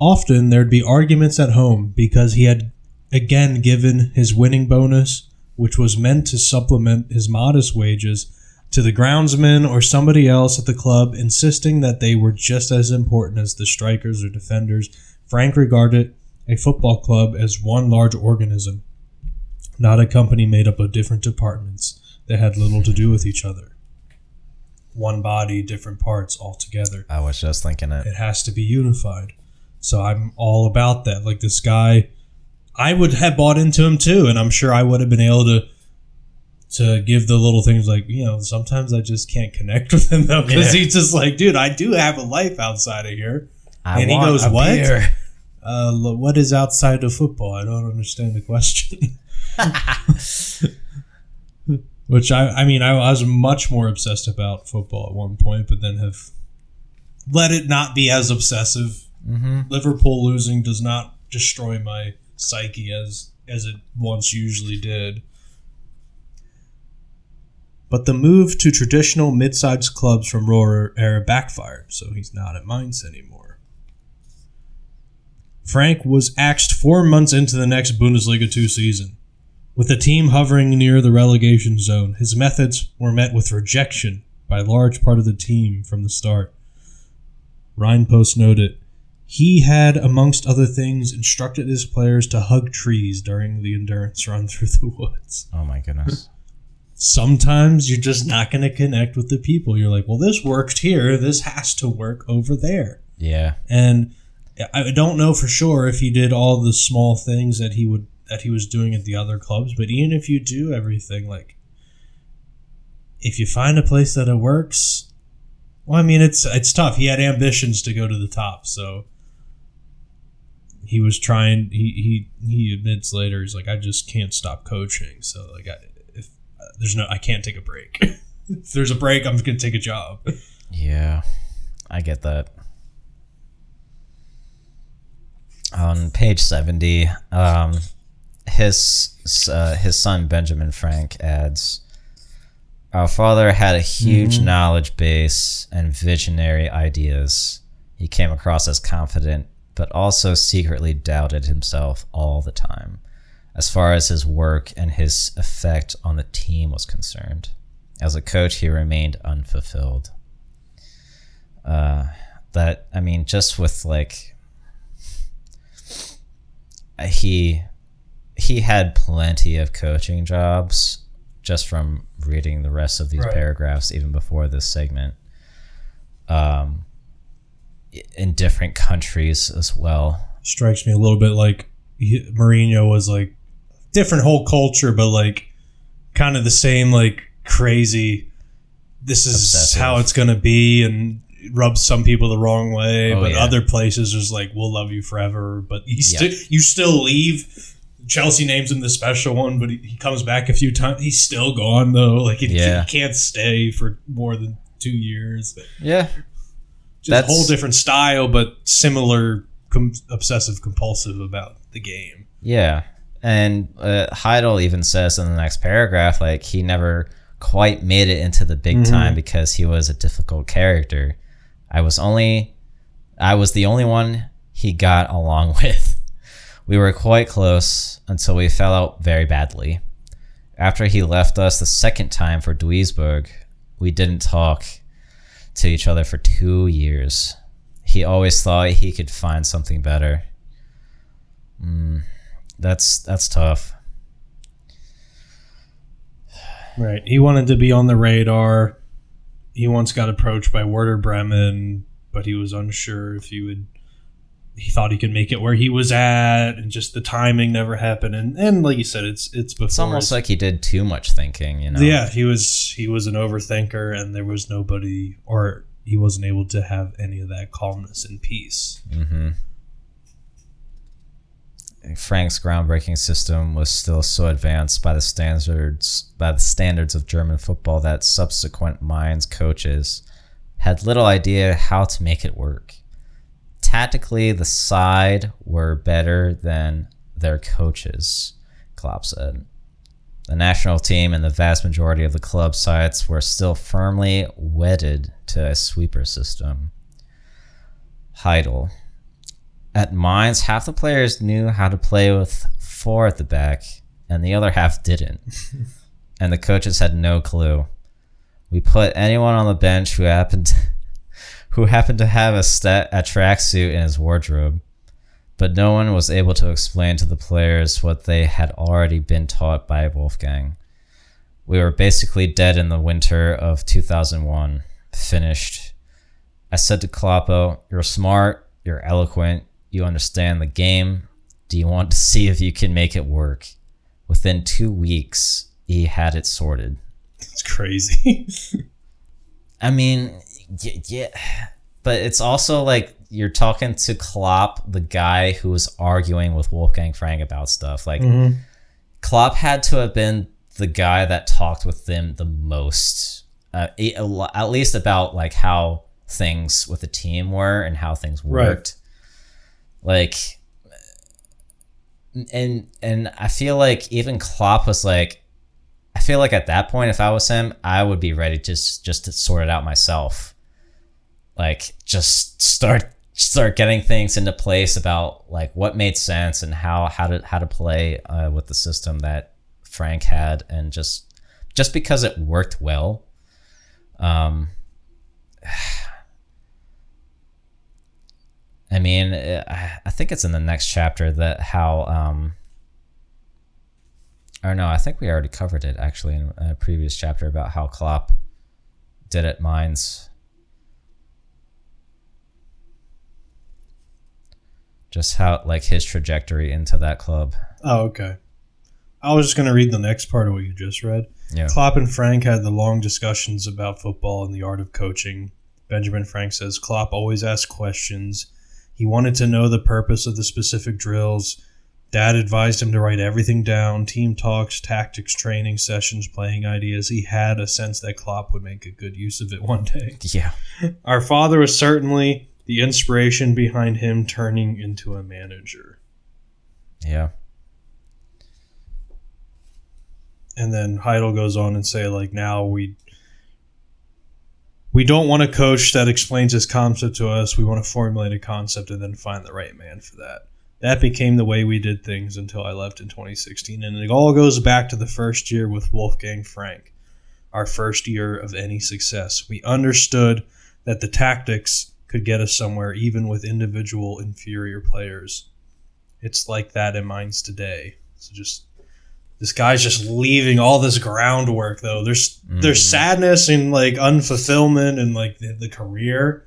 S1: Often there'd be arguments at home because he had again given his winning bonus, which was meant to supplement his modest wages, to the groundsman or somebody else at the club, insisting that they were just as important as the strikers or defenders. Frank regarded a football club as one large organism, not a company made up of different departments that had little to do with each other. One body, different parts all together.
S2: I was just thinking it.
S1: It has to be unified. So I'm all about that. Like this guy, I would have bought into him too, and I'm sure I would have been able to give the little things like, you know, sometimes I just can't connect with him though, because he's just like, dude, I do have a life outside of here. And he goes, what? Beer. What is outside of football? I don't understand the question. Which I mean, I was much more obsessed about football at one point, but then have let it not be as obsessive. Mm-hmm. Liverpool losing does not destroy my psyche as it once usually did. But the move to traditional mid-sized clubs from Rohr era backfired, so he's not at Mainz anymore. Frank was axed 4 months into the next Bundesliga 2 season. With the team hovering near the relegation zone, his methods were met with rejection by a large part of the team from the start. Rheinpost noted, he had, amongst other things, instructed his players to hug trees during the endurance run through the woods.
S2: Oh my goodness.
S1: Sometimes you're just not going to connect with the people. You're like, well, this worked here. This has to work over there.
S2: Yeah.
S1: And I don't know for sure if he did all the small things that he was doing at the other clubs, but even if you do everything, like, if you find a place that it works, well, I mean, it's tough. He had ambitions to go to the top, so he was trying. He admits later, he's like, I just can't stop coaching. So like, I can't take a break. If there's a break, I'm gonna take a job.
S2: Yeah, I get that. On page 70, his son Benjamin Frank adds, our father had a huge knowledge base and visionary ideas. He came across as confident, but also secretly doubted himself all the time. as far as his work and his effect on the team was concerned. As a coach, he remained unfulfilled. Just with like, he had plenty of coaching jobs just from reading the rest of these paragraphs, even before this segment, in different countries as well.
S1: Strikes me a little bit like Mourinho was like different whole culture, but like kind of the same, like crazy, this is obsessive. How it's going to be, and rubs some people the wrong way, but other places is like, we'll love you forever, but you still leave. Chelsea names him the special one, but he comes back a few times. He's still gone though. Like he can't stay for more than 2 years.
S2: Yeah.
S1: Just a whole different style, but similar obsessive compulsive about the game.
S2: Yeah. And Heidel even says in the next paragraph, like he never quite made it into the big time because he was a difficult character. I was the only one he got along with. We were quite close until we fell out very badly. After he left us the second time for Duisburg, we didn't talk to each other for 2 years. He always thought he could find something better. That's tough.
S1: Right. He wanted to be on the radar. He once got approached by Werder Bremen, but he was unsure if he thought he could make it where he was at, and just the timing never happened. And like you said, it's before.
S2: It's almost like he did too much thinking, you know?
S1: Yeah, he was an overthinker, and there was nobody, or he wasn't able to have any of that calmness and peace.
S2: Mm-hmm. Frank's groundbreaking system was still so advanced by the standards of German football that subsequent Mainz coaches had little idea how to make it work. Tactically, the side were better than their coaches, Klopp said. The national team and the vast majority of the club sides were still firmly wedded to a sweeper system. Heidel. At Mainz, half the players knew how to play with 4 at the back, and the other half didn't. And the coaches had no clue. We put anyone on the bench who happened to have a tracksuit in his wardrobe, but no one was able to explain to the players what they had already been taught by Wolfgang. We were basically dead in the winter of 2001. Finished. I said to Kloppo, "You're smart, you're eloquent, you understand the game. Do you want to see if you can make it work?" Within 2 weeks, he had it sorted.
S1: It's crazy.
S2: I mean, yeah, but it's also like you're talking to Klopp, the guy who was arguing with Wolfgang Frank about stuff. Like, Klopp had to have been the guy that talked with them the most, at least about like how things with the team were and how things worked. Like, and I feel like even Klopp was like, I feel like at that point, if I was him, I would be ready just to sort it out myself. Like, just start getting things into place about like what made sense and how to play with the system that Frank had, and just because it worked well. I mean, I think it's in the next chapter that how, or no, I think we already covered it actually in a previous chapter about how Klopp did at Mainz. Just how, like, his trajectory into that club.
S1: Oh, okay. I was just going to read the next part of what you just read.
S2: Yeah.
S1: Klopp and Frank had the long discussions about football and the art of coaching. Benjamin Frank says Klopp always asked questions. He wanted to know the purpose of the specific drills. Dad advised him to write everything down, team talks, tactics, training sessions, playing ideas. He had a sense that Klopp would make a good use of it one day.
S2: Yeah.
S1: Our father was certainly the inspiration behind him turning into a manager.
S2: Yeah.
S1: And then Heidel goes on and say, like, now we don't want a coach that explains his concept to us. We want to formulate a concept and then find the right man for that. that became the way we did things until I left in 2016. And it all goes back to the first year with Wolfgang Frank, our first year of any success. We understood that the tactics could get us somewhere even with individual inferior players. It's like that in Mainz today. So just this guy's just leaving all this groundwork, though. There's sadness and like unfulfillment and like the career,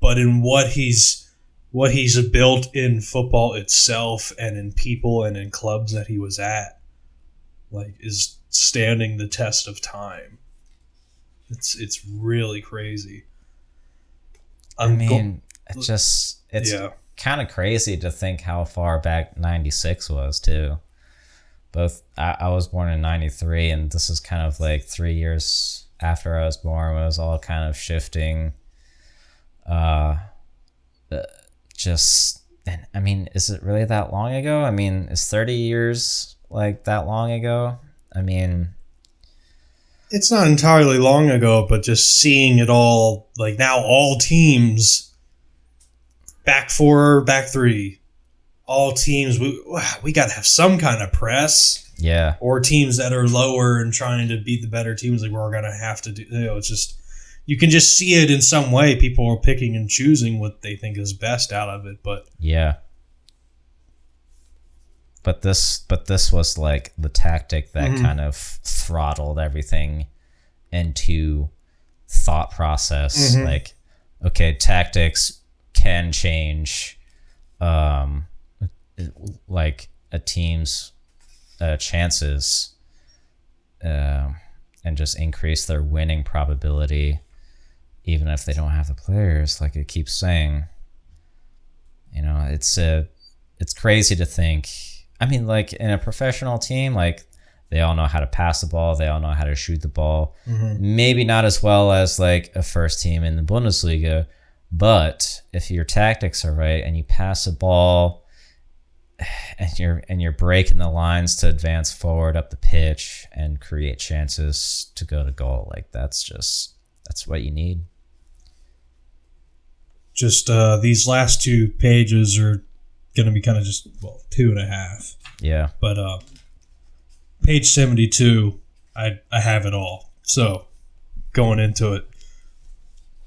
S1: but in what he's built in football itself and in people and in clubs that he was at, like, is standing the test of time. It's really crazy.
S2: It's kind of crazy to think how far back 96 was too. I was born in 93, and this is kind of like 3 years after I was born. It was all kind of shifting. Is it really that long ago? I mean, is 30 years like that long ago? I mean,
S1: it's not entirely long ago, but just seeing it all, like now all teams, back four, back three, all teams, we got to have some kind of press.
S2: Yeah.
S1: Or teams that are lower and trying to beat the better teams, like we're going to have to do, it's just, you can just see it in some way. People are picking and choosing what they think is best out of it, but
S2: yeah. But this was like the tactic that kind of throttled everything into thought process. Like, okay, tactics can change, like a team's chances, and just increase their winning probability, even if they don't have the players. Like it keeps saying, it's crazy to think. I mean, like in a professional team, like they all know how to pass the ball, they all know how to shoot the ball. Maybe not as well as like a first team in the Bundesliga, but if your tactics are right and you pass the ball and you're breaking the lines to advance forward up the pitch and create chances to go to goal, like that's what you need. Just
S1: these last 2 pages are going to be kind of just 2.5.
S2: Yeah.
S1: But page 72, I have it all. So going into it,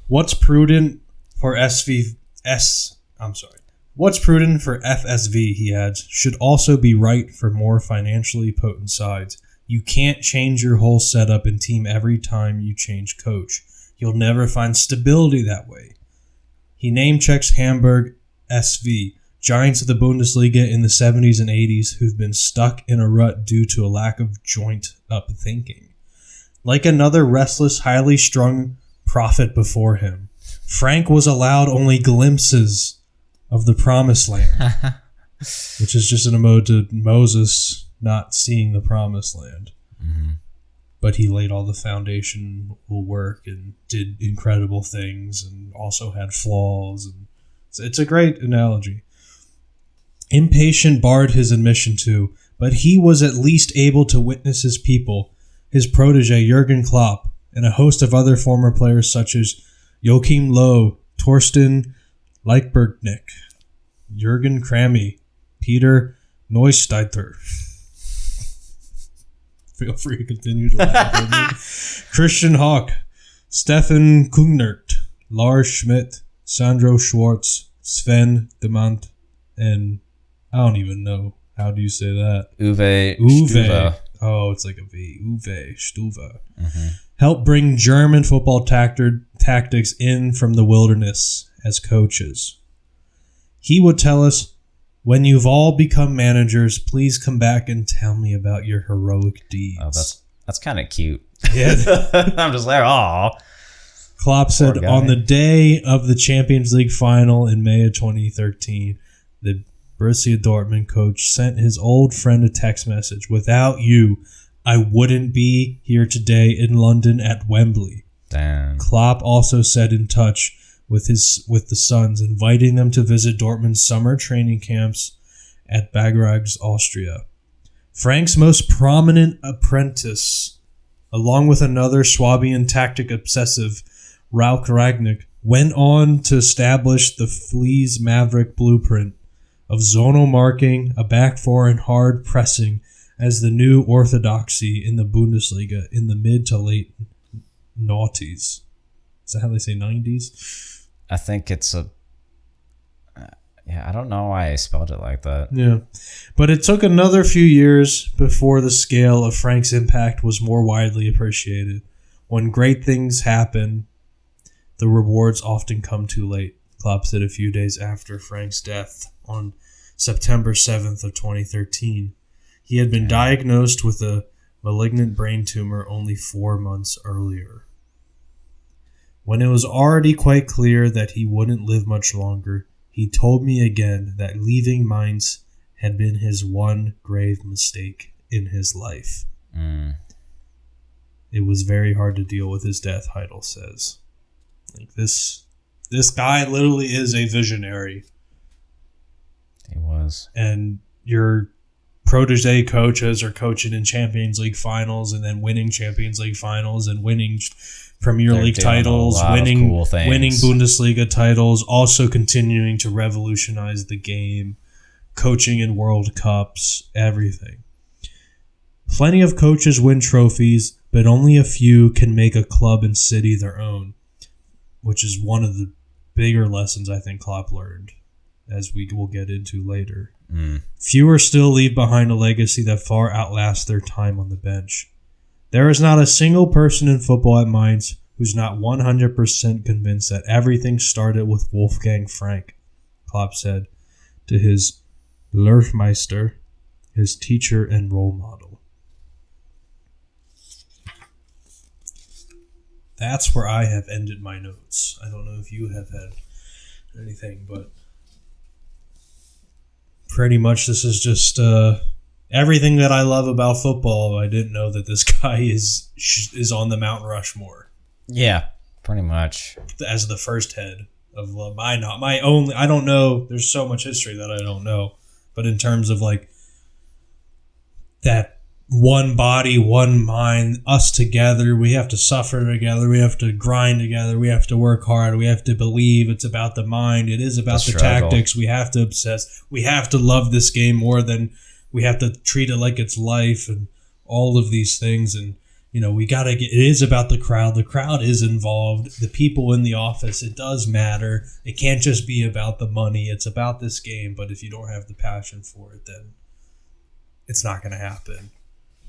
S1: what's prudent for What's prudent for FSV, he adds, should also be right for more financially potent sides. You can't change your whole setup and team every time you change coach. You'll never find stability that way. He name-checks Hamburg SV, giants of the Bundesliga in the 70s and 80s who've been stuck in a rut due to a lack of joint-up thinking. Like another restless, highly strung prophet before him, Frank was allowed only glimpses of the promised land, which is just an ode to Moses not seeing the promised land. But he laid all the foundational work and did incredible things and also had flaws. And it's a great analogy. Impatient barred his admission to, but he was at least able to witness his people, his protege Jürgen Klopp, and a host of other former players such as Joachim Low, Torsten Leichbergnick, Jürgen Krammy, Peter Neusteiter. Feel free to continue to laugh. Christian Hawk, Stefan Kunert, Lars Schmidt, Sandro Schwartz, Sven Demant, and I don't even know. How do you say that?
S2: Uwe Stuva.
S1: Oh, it's like a V. Uwe Stuva. Help bring German football tactics in from the wilderness as coaches. He would tell us, when you've all become managers, please come back and tell me about your heroic deeds.
S2: Oh, that's kind of cute.
S1: Yeah.
S2: I'm just like, aw.
S1: Klopp said on the day of the Champions League final in May of 2013, the Borussia Dortmund coach sent his old friend a text message. Without you, I wouldn't be here today in London at Wembley.
S2: Damn.
S1: Klopp also said in touch with the Suns, inviting them to visit Dortmund's summer training camps at Bagerags, Austria. Frank's most prominent apprentice, along with another Swabian tactic obsessive, Ralf Rangnick, went on to establish the Fleas Maverick blueprint of zonal marking, a back four, and hard pressing as the new orthodoxy in the Bundesliga in the mid to late noughties. Is that how they say 90s?
S2: I think it's a... yeah, I don't know why I spelled it like that.
S1: Yeah. But it took another few years before the scale of Frank's impact was more widely appreciated. When great things happen, the rewards often come too late, Klopp said a few days after Frank's death on September 7th of 2013. He had been diagnosed with a malignant brain tumor only 4 months earlier. When it was already quite clear that he wouldn't live much longer, he told me again that leaving Mainz had been his one grave mistake in his life. It was very hard to deal with his death, Heidel says. Like this guy literally is a visionary.
S2: He was.
S1: And your protege coaches are coaching in Champions League finals and then winning Champions League finals and winning Premier League titles, winning Bundesliga titles, also continuing to revolutionize the game, coaching in World Cups, everything. Plenty of coaches win trophies, but only a few can make a club and city their own, which is one of the bigger lessons I think Klopp learned, as we will get into later. Fewer still leave behind a legacy that far outlasts their time on the bench. There is not a single person in football at Mainz who's not 100% convinced that everything started with Wolfgang Frank, Klopp said to his Lehrmeister, his teacher and role model. That's where I have ended my notes. I don't know if you have had anything, but pretty much this is just everything that I love about football. I didn't know that this guy is on the Mount Rushmore.
S2: Yeah, pretty much.
S1: As the first head of my only. I don't know. There's so much history that I don't know, but in terms of like that one body, one mind, us together. We have to suffer together. We have to grind together. We have to work hard. We have to believe. It's about the mind. It is about the tactics. We have to obsess. We have to love this game more than we have to treat it like it's life and all of these things. And, you know, it is about the crowd. The crowd is involved. The people in the office, it does matter. It can't just be about the money. It's about this game. But if you don't have the passion for it, then it's not going to happen.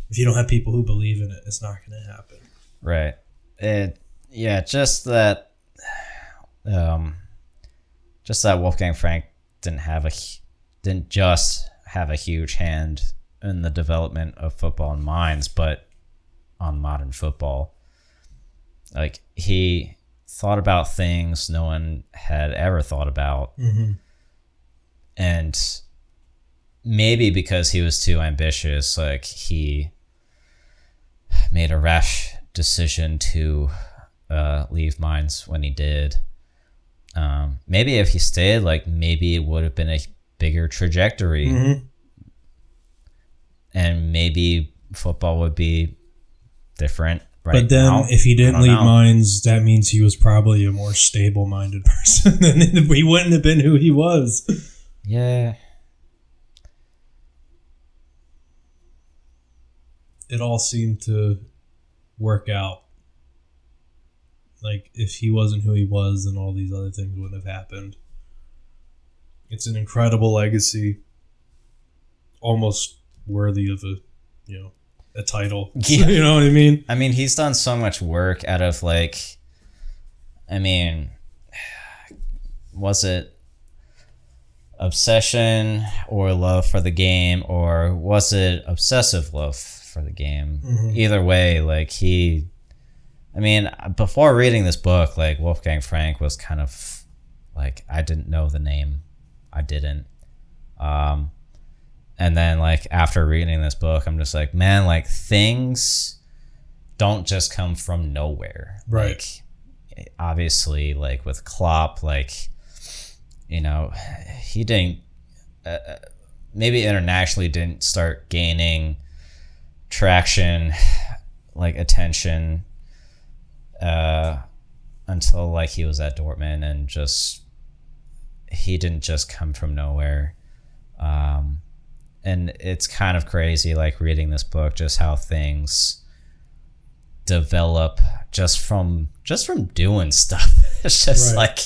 S1: If you don't have people who believe in it, it's not going to happen.
S2: Right. Just that Wolfgang Frank didn't just have a huge hand in the development of football in Mainz, but on modern football. Like, he thought about things no one had ever thought about. Mm-hmm. And maybe because he was too ambitious, like, he made a rash decision to leave Mainz when he did. Maybe if he stayed, like, maybe it would have been a bigger trajectory. Mm-hmm. And maybe football would be different right now. But then
S1: if he didn't leave Mainz, that means he was probably a more stable-minded person. And he wouldn't have been who he was.
S2: Yeah.
S1: It all seemed to work out. Like, if he wasn't who he was, then all these other things would have happened. It's an incredible legacy. Almost worthy of a title.
S2: Yeah.
S1: You know what I mean?
S2: I mean, he's done so much work out of, like, was it obsession or love for the game, or was it obsessive love for the game? Mm-hmm. Either way, like, before reading this book, like, Wolfgang Frank was kind of like, I didn't know the name. I didn't. And then, like, after reading this book, I'm just like, man, like, things don't just come from nowhere.
S1: Right.
S2: Like, obviously, like, with Klopp, like, you know, he didn't, maybe internationally didn't start gaining traction, like, attention, until, like, he was at Dortmund, and just, he didn't just come from nowhere. And it's kind of crazy, like reading this book, just how things develop just from doing stuff. It's just like,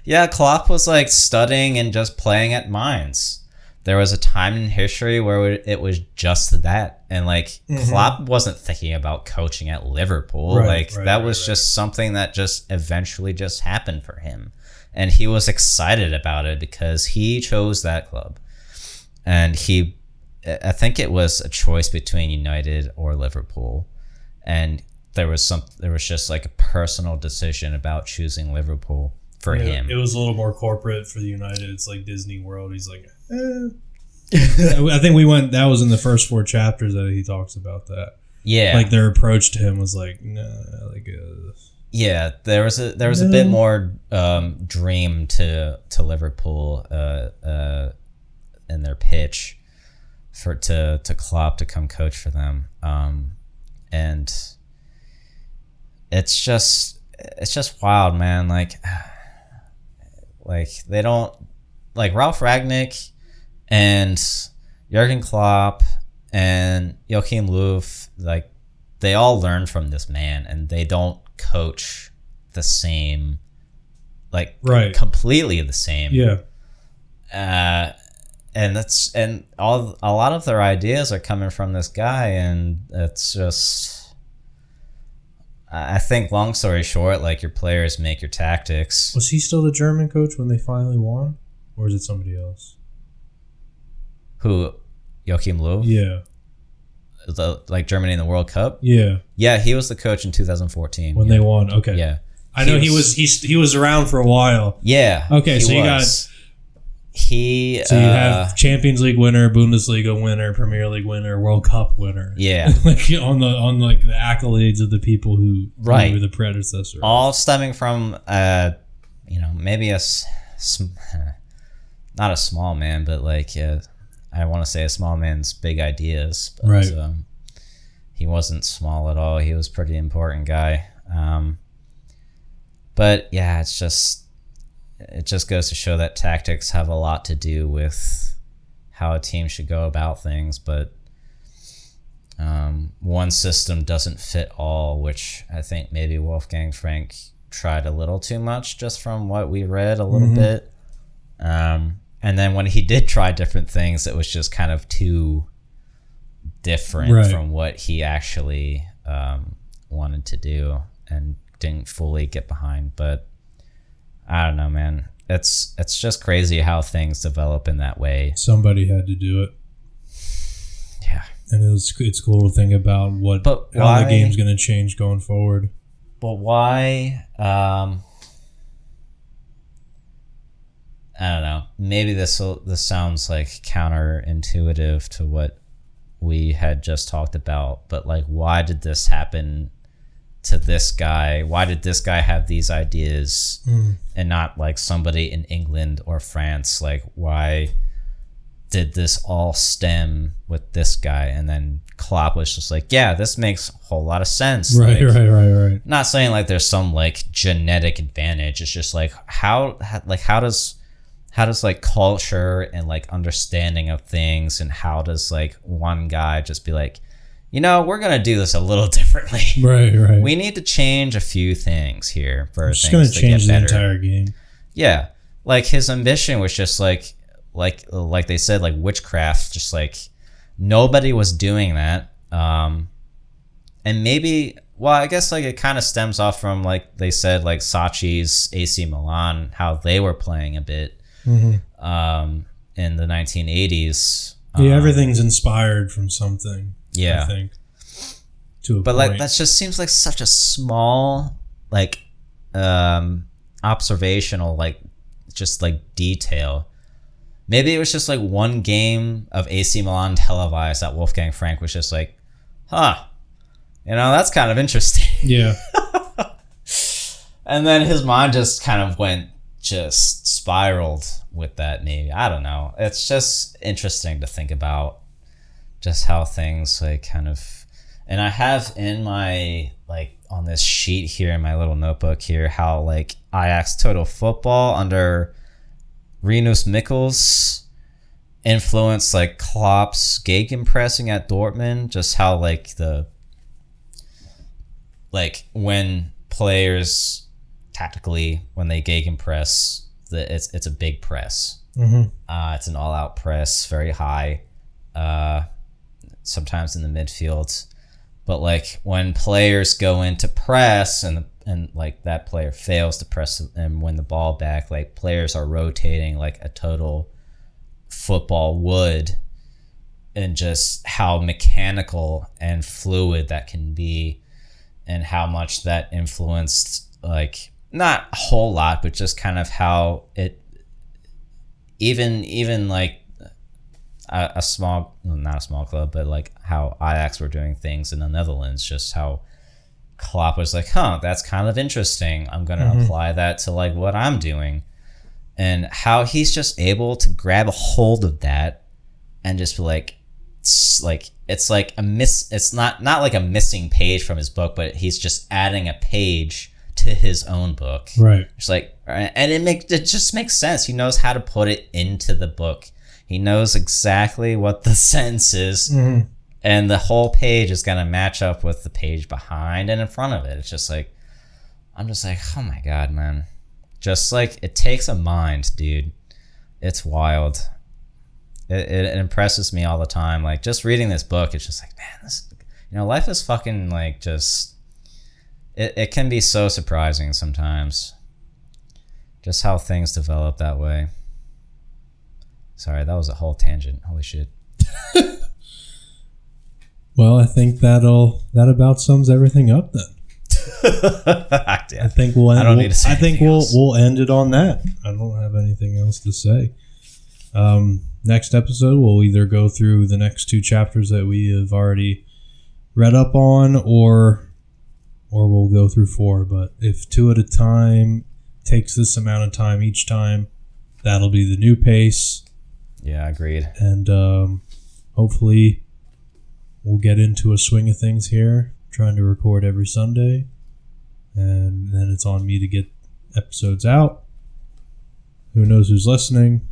S2: yeah, Klopp was like studying and just playing at Mainz. There was a time in history where it was just that, and like Klopp wasn't thinking about coaching at Liverpool. That was just something that just eventually just happened for him, and he was excited about it because he chose that club, and I think it was a choice between United or Liverpool, and there was just like a personal decision about choosing Liverpool for him.
S1: It was a little more corporate for the United. It's like Disney World. He's like, I think that was in the first 4 chapters that he talks about that.
S2: Yeah.
S1: Like their approach to him was like, nah,
S2: yeah, there was a bit more dream to Liverpool in their pitch to Klopp to come coach for them. And it's just wild, man. Like they don't, like Ralf Rangnick and Jürgen Klopp and Joachim Löw, like they all learn from this man, and they don't coach the same, like completely the same.
S1: Yeah.
S2: And a lot of their ideas are coming from this guy, and it's just, I think, long story short, like your players make your tactics.
S1: Was he still the German coach when they finally won, or is it somebody else?
S2: Who, Joachim Löw?
S1: Yeah.
S2: Like Germany in the World Cup?
S1: Yeah.
S2: Yeah, he was the coach in 2014
S1: when they won. Okay.
S2: Yeah.
S1: I know he was around for a while.
S2: Yeah.
S1: Okay, so you have Champions League winner, Bundesliga winner, Premier League winner, World Cup winner.
S2: Yeah.
S1: Like on the accolades of the people who were the predecessor.
S2: All stemming from maybe not a small man, but like I want to say a small man's big ideas. But, he wasn't small at all. He was a pretty important guy. But yeah, it just goes to show that tactics have a lot to do with how a team should go about things. But one system doesn't fit all, which I think maybe Wolfgang Frank tried a little too much, just from what we read a little bit. And then when he did try different things, it was just kind of too different from what he actually wanted to do and didn't fully get behind. But I don't know, man. It's just crazy how things develop in that way.
S1: Somebody had to do it.
S2: Yeah.
S1: And it's cool to think about how the game's going to change going forward.
S2: But why... I don't know. Maybe this sounds like counterintuitive to what we had just talked about, but like, why did this happen to this guy? Why did this guy have these ideas and not like somebody in England or France? Like, why did this all stem with this guy? And then Klopp was just like, yeah, this makes a whole lot of sense.
S1: Right.
S2: Not saying like there's some like genetic advantage. It's just like how does like culture and like understanding of things, and how does like one guy just be like, we're going to do this a little differently.
S1: Right.
S2: We need to change a few things here for things to get better.
S1: Just going to change the entire game.
S2: Yeah. Like his ambition was just like they said, like witchcraft, just like nobody was doing that. And maybe, well, I guess like it kind of stems off from, like they said, like Sachi's AC Milan, how they were playing a bit. In the 1980s.
S1: Everything's inspired from something.
S2: Yeah,
S1: I think. To a
S2: but
S1: point.
S2: like that just seems like such a small, like, observational, like, just like detail. Maybe it was just like one game of AC Milan televised that Wolfgang Frank was just like, that's kind of interesting.
S1: Yeah.
S2: And then his mind just kind of just spiraled with that. Maybe, I don't know, it's just interesting to think about just how things like kind of, and I have in my, like on this sheet here in my little notebook here, how like Ajax total football under Rinus Michels influenced like Klopp's gegenpressing at Dortmund, just how like when players tactically when they gegenpress, it's a big press.
S1: Mm-hmm.
S2: It's an all-out press, very high, sometimes in the midfield. But like when players go into press and like that player fails to press and win the ball back, like players are rotating like a total football would, and just how mechanical and fluid that can be, and how much that influenced, like not a whole lot, but just kind of how it even like a small, not a small club, but like how Ajax were doing things in the Netherlands, just how Klopp was like, that's kind of interesting. I'm going to apply that to like what I'm doing. And how he's just able to grab a hold of that and just be like, it's like it's not like a missing page from his book, but he's just adding a page to his own book.
S1: Right.
S2: It's like, and it just makes sense. He knows how to put it into the book. He knows exactly what the sentence is, and the whole page is gonna match up with the page behind and in front of it. It's just like, I'm just like, oh my god, man! Just like it takes a mind, dude. It's wild. It impresses me all the time. Like just reading this book, it's just like, man, this, life is fucking like just. It can be so surprising sometimes. Just how things develop that way. Sorry, that was a whole tangent. Holy shit.
S1: Well, I think that about sums everything up then. I think we'll end it on that. I don't have anything else to say. Next episode, we'll either go through the next 2 chapters that we have already read up on, or we'll go through 4. But if 2 at a time takes this amount of time each time, that'll be the new pace.
S2: Yeah, agreed.
S1: And hopefully we'll get into a swing of things here, trying to record every Sunday. And then it's on me to get episodes out. Who knows who's listening?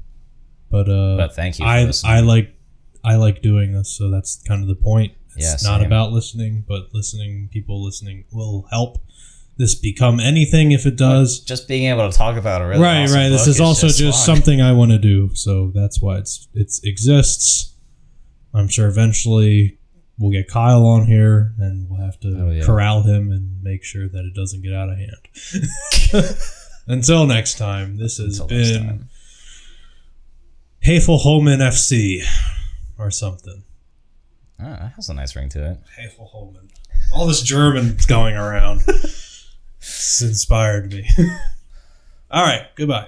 S1: But
S2: thank you for
S1: listening. I like doing this, so that's kind of the point. It's not
S2: same.
S1: about listening, but people listening will help this become anything if it does.
S2: Just being able to talk about a really awesome
S1: right. This
S2: book
S1: is also just
S2: fun.
S1: something I want to do, so that's why it exists. I'm sure eventually we'll get Kyle on here, and we'll have to corral him and make sure that it doesn't get out of hand. Until next time, this has been HoefelhohmanFC or something.
S2: Oh, that has a nice ring to it.
S1: Hoefel all this German's going around. It's inspired me. All right, goodbye.